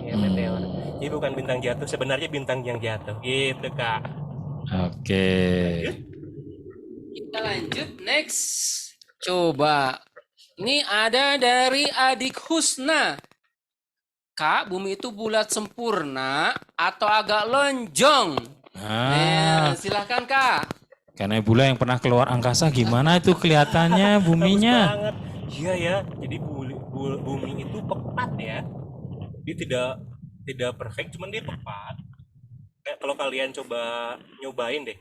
Ya, meteor. Jadi bukan bintang jatuh, sebenarnya bintang yang jatuh. Gitu, Kak. Oke. Kita lanjut next. Coba. Ini ada dari adik Husna. Kak, bumi itu bulat sempurna atau agak lonjong? Ah, Silahkan Kak. karena Nebula yang pernah keluar angkasa gimana itu kelihatannya Bagus buminya? banget. Iya ya, jadi bumi itu pekat ya. Dia tidak perfect, cuman dia tepat. Kayak kalau kalian coba nyobain deh,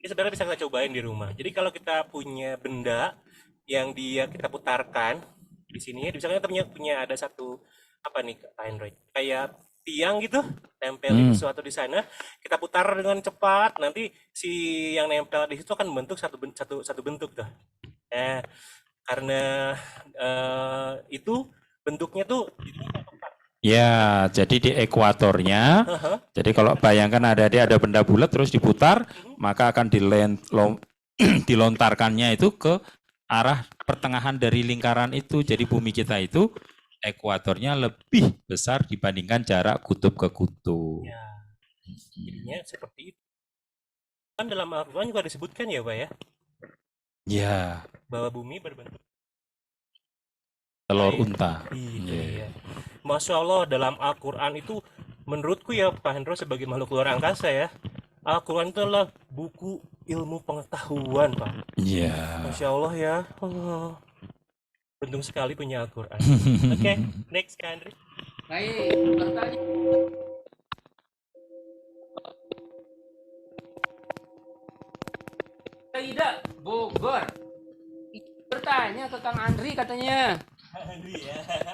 ini sebenarnya bisa kita cobain di rumah. Jadi kalau kita punya benda yang kita putarkan di sini, misalnya kita punya ada satu apa nih Android, kayak tiang gitu, tempelin sesuatu di sana, kita putar dengan cepat, nanti si yang nempel di situ akan membentuk satu bentuk tuh. Karena itu bentuknya tuh Ya, jadi di ekuatornya, jadi kalau bayangkan ada benda bulat terus diputar, maka akan dilontarkannya itu ke arah pertengahan dari lingkaran itu. Jadi bumi kita itu ekuatornya lebih besar dibandingkan jarak kutub ke kutub. ya, jadinya seperti itu. Kan dalam Al-Quran juga disebutkan ya Pak ya, Ya, bahwa bumi berbentuk telur air. unta. Iya. Masya Allah, dalam Al-Quran itu menurutku ya Pak Hendro sebagai makhluk luar angkasa ya, Al-Quran itu adalah buku ilmu pengetahuan Pak. Iya. Masya Allah ya. Oh, beruntung sekali punya Al-Quran. Oke, next Kak Andri. Baik, bertanya. Tidak, Bogor. Bertanya ke Kang Andri katanya.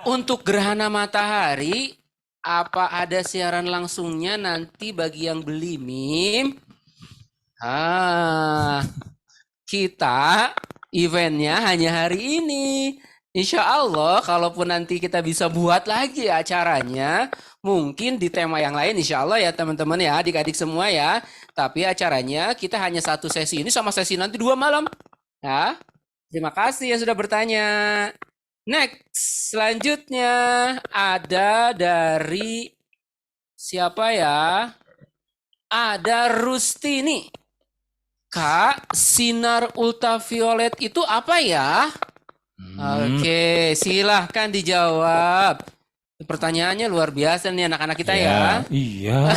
Untuk gerhana matahari, apa ada siaran langsungnya nanti bagi yang beli meme? Kita eventnya hanya hari ini. Insya Allah, kalaupun nanti kita bisa buat lagi acaranya, mungkin di tema yang lain, insya Allah ya teman-teman ya, adik-adik semua ya. Tapi acaranya kita hanya satu sesi ini sama sesi nanti 2 malam. Ya, terima kasih yang sudah bertanya. Next, selanjutnya ada dari siapa ya? Ada Rustini. Kak, sinar ultraviolet itu apa ya? Oke, silahkan dijawab. Pertanyaannya luar biasa nih anak-anak kita ya. Iya,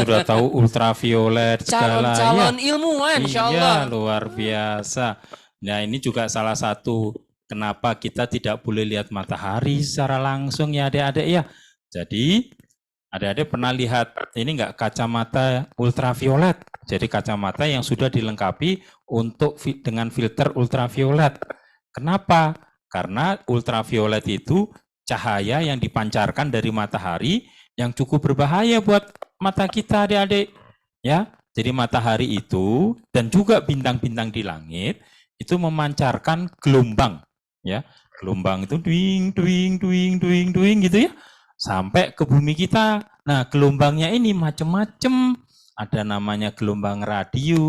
sudah tahu ultraviolet segala. Calon-calon ilmuwan, insya Allah. Iya, luar biasa. Nah, ini juga salah satu kenapa kita tidak boleh lihat matahari secara langsung ya adik-adik ya. Jadi, adik-adik pernah lihat ini enggak kacamata ultraviolet? Jadi kacamata yang sudah dilengkapi untuk dengan filter ultraviolet. Kenapa? Karena ultraviolet itu cahaya yang dipancarkan dari matahari yang cukup berbahaya buat mata kita adik-adik. Ya, jadi matahari itu dan juga bintang-bintang di langit itu memancarkan gelombang. Ya, gelombang itu duing gitu ya, sampai ke bumi kita. Nah, gelombangnya ini macam-macam. Ada namanya gelombang radio,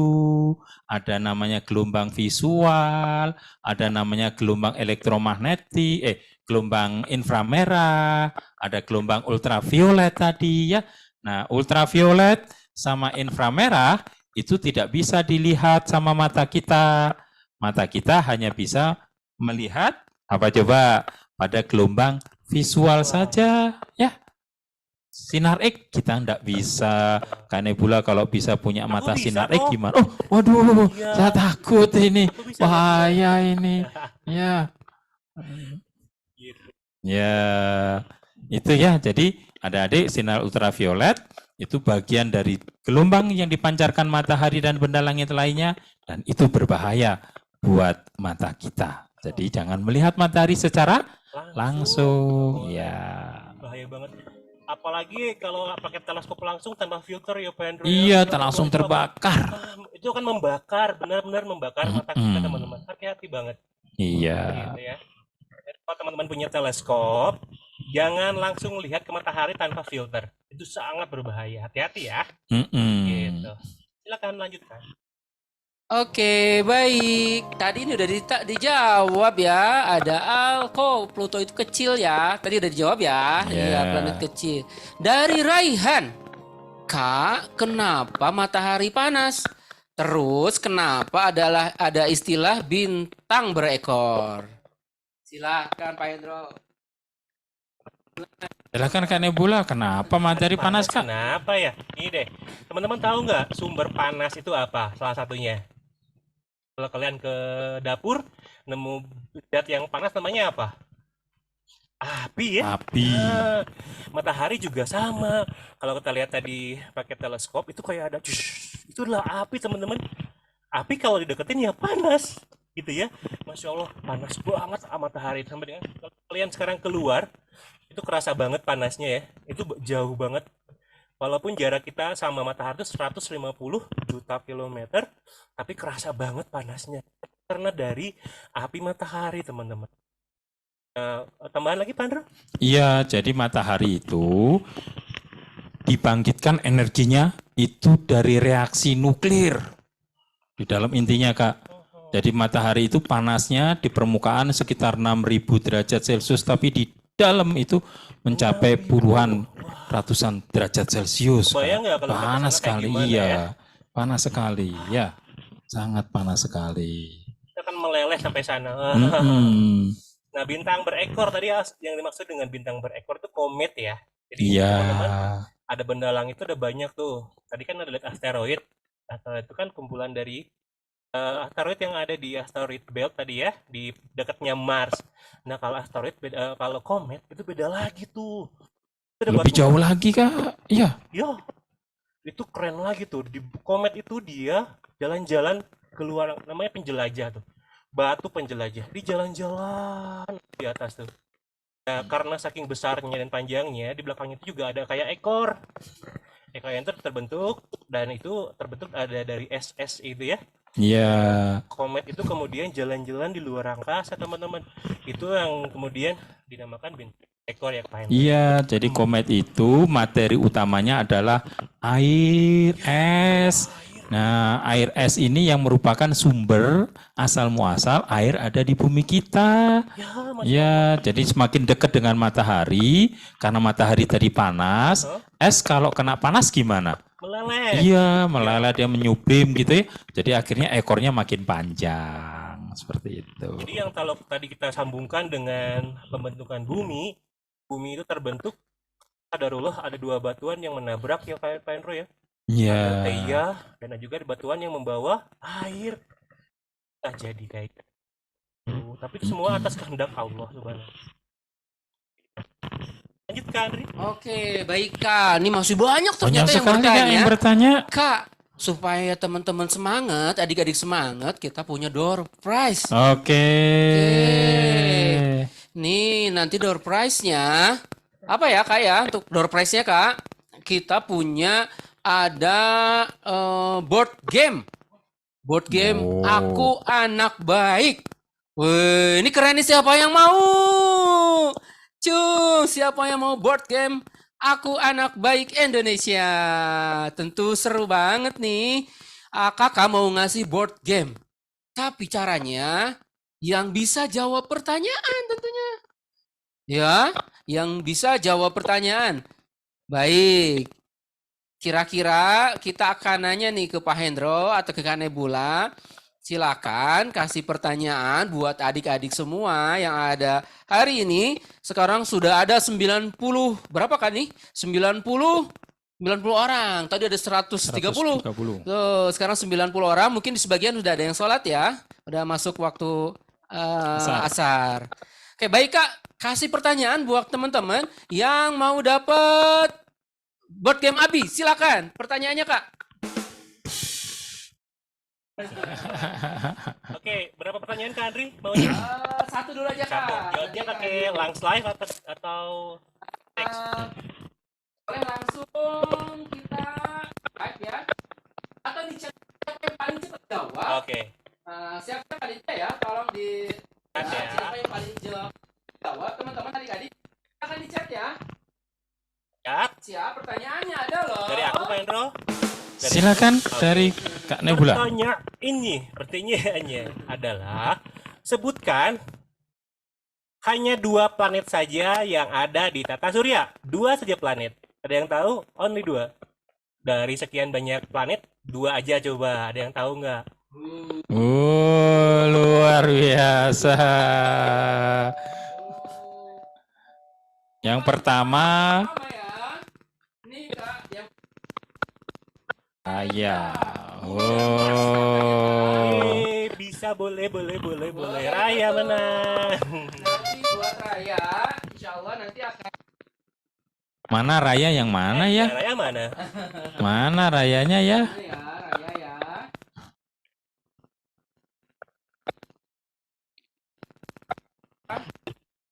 ada namanya gelombang visual, ada namanya gelombang elektromagnetik, gelombang inframerah, ada gelombang ultraviolet tadi ya. Nah, ultraviolet sama inframerah itu tidak bisa dilihat sama mata kita. Mata kita hanya bisa melihat apa coba pada gelombang visual saja ya. Sinar X kita enggak bisa. Kak Nebula kalau bisa punya mata sinar X gimana? Oh, waduh, saya takut ini. Bahaya ini. Ya. Ya, itu ya. Jadi adik-adik sinar ultraviolet itu bagian dari gelombang yang dipancarkan matahari dan benda langit lainnya dan itu berbahaya buat mata kita. Jadi jangan melihat matahari secara langsung. Ya. Bahaya banget. Apalagi kalau pakai teleskop langsung tanpa filter ya Pak Andrew. Iya, langsung terbakar. Itu akan membakar, benar-benar membakar mata kita teman-teman. Hati-hati banget. Iya. Gitu ya. Kalau teman-teman punya teleskop, jangan langsung lihat ke matahari tanpa filter. Itu sangat berbahaya. Hati-hati ya. Gitu. Silakan lanjutkan. Oke, baik. Tadi ini udah dijawab ya. Ada kok Pluto itu kecil ya. Tadi udah dijawab ya. Iya, planet kecil. Dari Raihan. Kak, kenapa matahari panas? Terus kenapa ada istilah bintang berekor? Silahkan Pak Hendro. Silakan Kak Nebula, kenapa materi panas Kak? Kenapa ya? Ini deh, teman-teman tahu nggak sumber panas itu apa? Salah satunya. Kalau kalian ke dapur, nemu zat yang panas namanya apa? Api ya? Api. Nah, matahari juga sama. Kalau kita lihat tadi pakai teleskop, itu kayak ada itu adalah api teman-teman. Api kalau dideketin ya panas gitu ya. Masya Allah panas banget matahari. Sampai dengan kalau kalian sekarang keluar, itu kerasa banget panasnya ya. Itu jauh banget. Walaupun jarak kita sama matahari itu 150 juta kilometer, tapi kerasa banget panasnya. Karena dari api matahari teman-teman. Tambahan lagi Pak Andro? Iya, jadi matahari itu dibangkitkan energinya itu dari reaksi nuklir. Di dalam intinya Kak. Jadi matahari itu panasnya di permukaan sekitar 6.000 derajat Celcius, tapi di dalam itu mencapai puluhan ratusan derajat Celcius. Bayang nggak kalau panas sekali, gimana, iya. ya? Panas sekali, ya. Sangat panas sekali. Kita kan meleleh sampai sana. Nah, bintang berekor tadi yang dimaksud dengan bintang berekor itu komet ya. Jadi teman-teman, ada benda langit itu ada banyak tuh. Tadi kan ada lihat asteroid. Asteroid itu kan kumpulan dari asteroid yang ada di asteroid belt tadi ya, di dekatnya Mars. Nah, kalau asteroid beda, kalau komet itu beda lagi tuh. Lebih jauh lagi Kak. Iya. Yo, itu keren lagi tuh. Di komet itu dia jalan-jalan keluar, namanya penjelajah tuh. Batu penjelajah di jalan-jalan di atas tuh. Nah, karena saking besarnya dan panjangnya, di belakangnya itu juga ada kayak ekor. Ekor yang terbentuk dan itu terbentuk ada dari es itu ya. Iya. Komet itu kemudian jalan-jalan di luar angkasa teman-teman. Itu yang kemudian dinamakan bintang ekor ya Pak. Iya, jadi komet itu materi utamanya adalah air, es. Nah, air es ini yang merupakan sumber asal muasal air ada di bumi kita. Ya, jadi semakin dekat dengan matahari, karena matahari tadi panas, es kalau kena panas gimana? Meleleh. Iya, meleleh dia menyublim gitu ya. Jadi akhirnya ekornya makin panjang, seperti itu. Jadi yang kalau tadi kita sambungkan dengan pembentukan bumi itu terbentuk qadarullah ada dua batuan yang menabrak ya Pak Endro ya. Iya. Ada Teia dan ada juga batuan yang membawa air. Nah, jadi kayak gitu. Tapi itu semua atas kehendak Allah subhanahu. Lanjut Kak Andri. Oke, baik Kak. Ini masih banyak Banyak ternyata sekali Kak yang bertanya. Kak, supaya teman-teman semangat, adik-adik semangat, kita punya door prize. Oke. Nih, nanti door prize-nya apa ya Kak ya? Untuk door prize-nya Kak, kita punya ada board game. Board game Aku Anak Baik. Wih, ini keren nih, siapa yang mau? Siapa yang mau board game Aku Anak Baik Indonesia? Tentu seru banget nih. Kakak mau ngasih board game. Tapi caranya yang bisa jawab pertanyaan tentunya. Ya, yang bisa jawab pertanyaan. Baik. Kira-kira kita akan nanya nih ke Pak Hendro atau ke Kak Nebula. Silakan kasih pertanyaan buat adik-adik semua yang ada hari ini. Sekarang sudah ada 90, berapa kan nih? 90 orang. Tadi ada 130. Tuh, sekarang 90 orang. Mungkin di sebagian sudah ada yang sholat ya. Udah masuk waktu asar. Oke, baik Kak. Kasih pertanyaan buat teman-teman yang mau dapat board game Abi. Silakan. Pertanyaannya Kak. Oke, berapa pertanyaan Kak Andri? Mau Satu dulu aja Kak. jawabnya pakai live atau teks? Boleh langsung kita live ya. Atau di chat yang paling cepat jawab. Oke. Siapa panitia ya? Tolong di siapa yang paling jawab teman-teman adik-adik. Akan di chat ya. Siap, pertanyaannya ada loh. Dari aku Pak Hendro. Silakan dari Kak Nebula. Pertanyaannya adalah sebutkan hanya 2 planet saja yang ada di tata surya. 2 saja planet. Ada yang tahu? Only 2. Dari sekian banyak planet, 2 aja coba. Ada yang tahu nggak? Luar biasa. Yang pertama Sama ya. Ini Kak, yang Raya. Oh. Bisa boleh. Raya menang. nanti buat Raya, insya Allah nanti akan Mana Raya yang mana ya? Raya mana? Mana Rayanya ya? ya, Raya ya.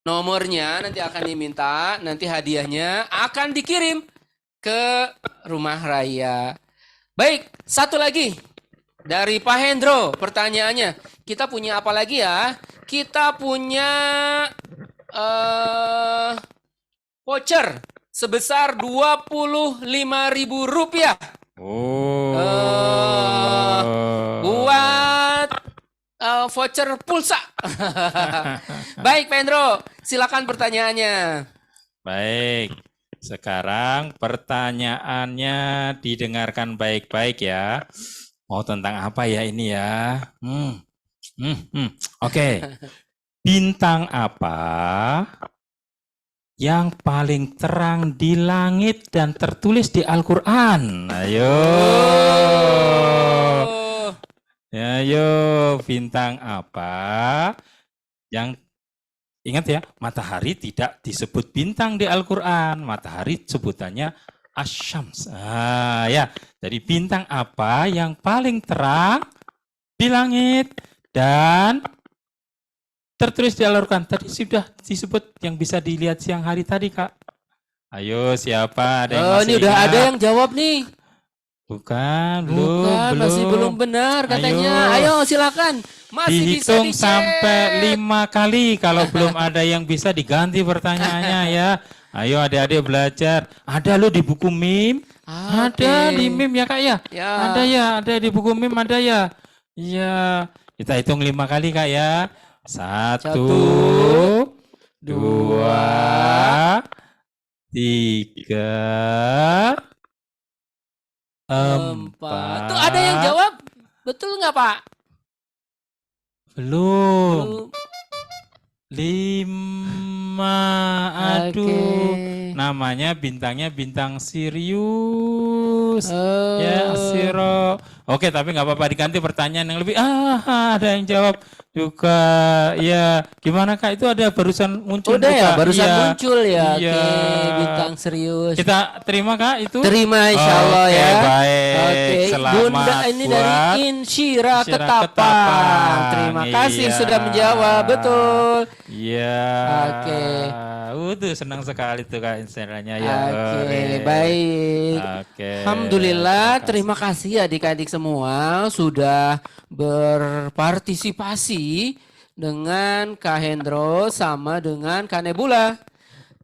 Nomornya nanti akan diminta, nanti hadiahnya akan dikirim ke rumah Raya. Baik, satu lagi dari Pak Hendro pertanyaannya. Kita punya apa lagi ya? Kita punya voucher sebesar Rp25.000 Oh. buat voucher pulsa. Baik, Pak Hendro, silakan pertanyaannya. Baik. Sekarang pertanyaannya didengarkan baik-baik ya. Mau tentang apa ya ini ya? Oke. Bintang apa yang paling terang di langit dan tertulis di Al-Quran? Ayo. Ayo, bintang apa yang ingat ya, matahari tidak disebut bintang di Al-Quran. Matahari sebutannya Asy-Syams. Ya, jadi bintang apa yang paling terang di langit dan tertulis di Al-Quran? Tadi sudah disebut yang bisa dilihat siang hari tadi, Kak. Ayo, siapa? Ada yang masih Ini udah ingat? ada yang jawab nih. Bukan, Masih belum benar katanya. Ayo silakan. Masih bisa Dihitung dicek. sampai 5 kali. Kalau belum ada yang bisa diganti pertanyaannya ya. Ayo adik-adik belajar. Ada lo di buku MIM? Ada di MIM ya Kak ya? Ya. Ada di buku MIM ada ya? Iya. Kita hitung 5 kali Kak ya. 1, 2, 3, 4. Tuh ada yang jawab. Betul nggak Pak? Belum. 5. Aduh. Oke. Namanya bintangnya bintang Sirius. Ya, Siro. Oke, tapi nggak apa-apa diganti pertanyaan yang lebih. Ada yang jawab juga. Ya, gimana Kak? Itu ada barusan muncul. Udah ya, juga. barusan Iya. muncul ya. Iya. Oke, bintang serius. Kita terima Kak itu? Terima insya Allah Oke, ya. baik. Oke, Selamat Bunda ini dari buat Insyira Insyira Ketapang. Ketapang. Terima kasih Iya. sudah menjawab. Betul. Iya. Oke. Tuh senang sekali tuh Kak Instagramnya ya. Oke, baik. Oke. Alhamdulillah, terima kasih adik-adik semua sudah berpartisipasi dengan Kak Hendro sama dengan Kak Nebula.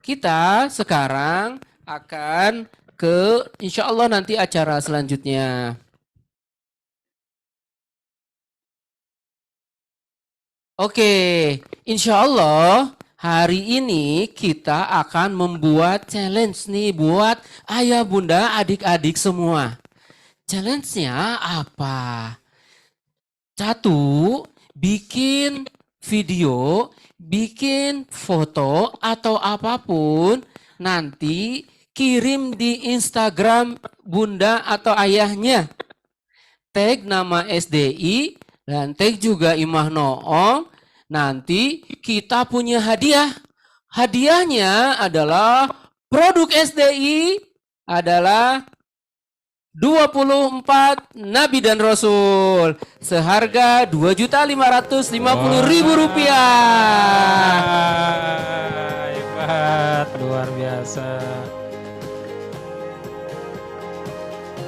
Kita sekarang akan ke insya Allah nanti acara selanjutnya. Oke, insya Allah hari ini kita akan membuat challenge nih buat ayah bunda adik-adik semua. Challenge-nya apa? 1, bikin video, bikin foto atau apapun, nanti kirim di Instagram bunda atau ayahnya. Tag nama SDI dan tag juga Imah Noong. Nanti kita punya hadiah. Hadiahnya adalah produk SDI adalah 24 Nabi dan Rasul seharga Rp2.550.000. Hebat, luar biasa.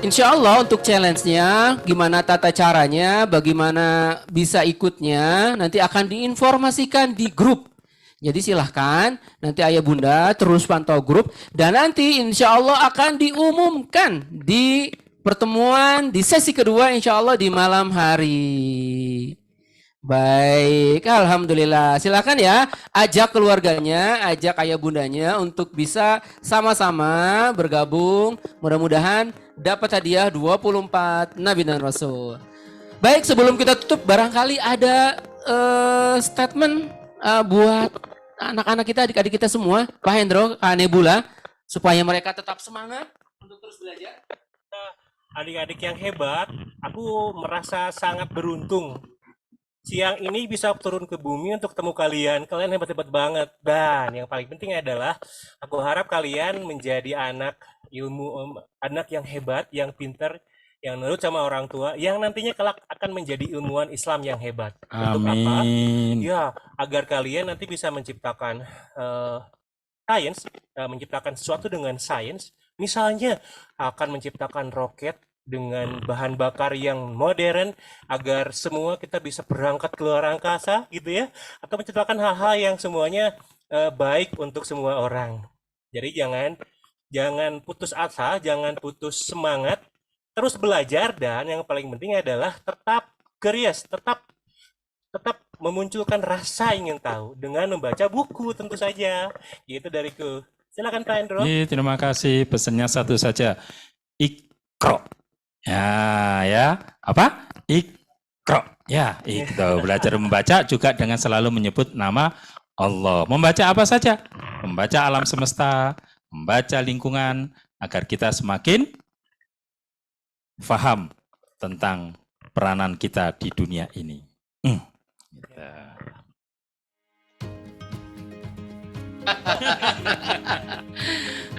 Insya Allah untuk challenge-nya, gimana tata caranya, bagaimana bisa ikutnya, nanti akan diinformasikan di grup. Jadi silahkan, nanti ayah bunda terus pantau grup, dan nanti insya Allah akan diumumkan di pertemuan di sesi kedua insya Allah di malam hari. Baik, Alhamdulillah. Silakan ya, ajak keluarganya, ajak ayah bundanya untuk bisa sama-sama bergabung. Mudah-mudahan dapat hadiah 24 Nabi dan Rasul. Baik, sebelum kita tutup, barangkali ada statement buat anak-anak kita, adik-adik kita semua, Pak Hendro, Kak Nebula, supaya mereka tetap semangat untuk terus belajar. Adik-adik yang hebat, aku merasa sangat beruntung. Siang ini bisa turun ke bumi untuk temu kalian. Kalian hebat-hebat banget. Dan yang paling penting adalah aku harap kalian menjadi anak anak yang hebat, yang pintar, yang nurut sama orang tua, yang nantinya kelak akan menjadi ilmuwan Islam yang hebat. Untuk apa? Amin. Ya, agar kalian nanti bisa menciptakan sains, menciptakan sesuatu dengan sains. Misalnya akan menciptakan roket dengan bahan bakar yang modern agar semua kita bisa berangkat ke luar angkasa gitu ya, atau menciptakan hal-hal yang semuanya baik untuk semua orang. Jadi jangan putus asa, jangan putus semangat, terus belajar, dan yang paling penting adalah tetap curious, tetap memunculkan rasa ingin tahu dengan membaca buku tentu saja. Gitu dariku. Silakan Pak Hendro. Terima kasih. Pesannya satu saja. Ikro. Ya. Apa? Ikro. Ya, itu. Belajar membaca juga dengan selalu menyebut nama Allah. Membaca apa saja? Membaca alam semesta, membaca lingkungan, agar kita semakin faham tentang peranan kita di dunia ini.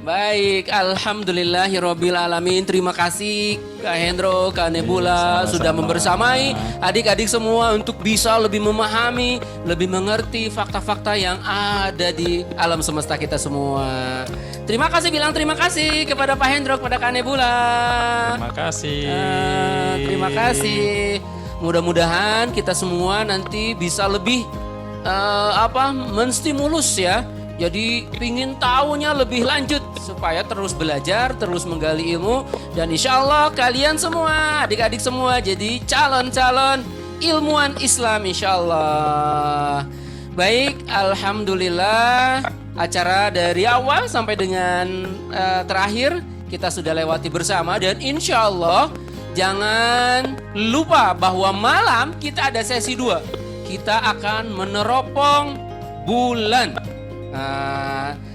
Baik, alhamdulillahirabbil alamin. Terima kasih Kak Hendro, Kak Nebula sudah membersamai adik-adik semua untuk bisa lebih memahami, lebih mengerti fakta-fakta yang ada di alam semesta kita semua. Terima kasih, bilang terima kasih kepada Pak Hendro, kepada Kak Nebula. Terima kasih. Terima kasih. Mudah-mudahan kita semua nanti bisa lebih menstimulus ya. Jadi pingin tahunya lebih lanjut supaya terus belajar, terus menggali ilmu, dan insya Allah kalian semua, adik-adik semua jadi calon-calon ilmuwan Islam insya Allah. Baik, alhamdulillah acara dari awal sampai dengan terakhir kita sudah lewati bersama, dan insya Allah jangan lupa bahwa malam kita ada sesi 2. Kita akan meneropong bulan.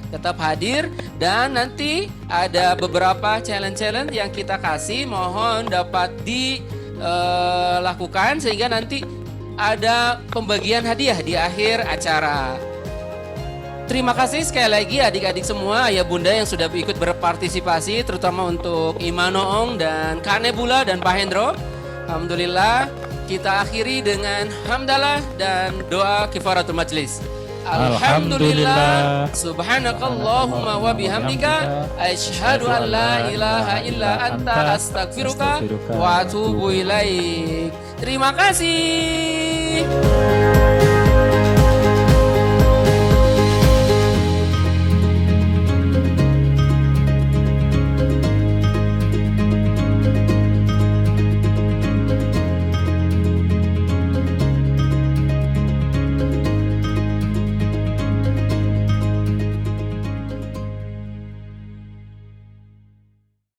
Tetap hadir, dan nanti ada beberapa challenge-challenge yang kita kasih, mohon dapat dilakukan sehingga nanti ada pembagian hadiah di akhir acara. Terima kasih sekali lagi adik-adik semua, ayah bunda yang sudah ikut berpartisipasi, terutama untuk Imanoong dan Kak Nebula dan Pak Hendro. Alhamdulillah, kita akhiri dengan hamdalah dan doa kifaratul majlis. Alhamdulillah, subhanakallahumma wa bihamdika, asyhadu an la ilaha illa anta, astaghfiruka wa atubu ilaik. Terima kasih.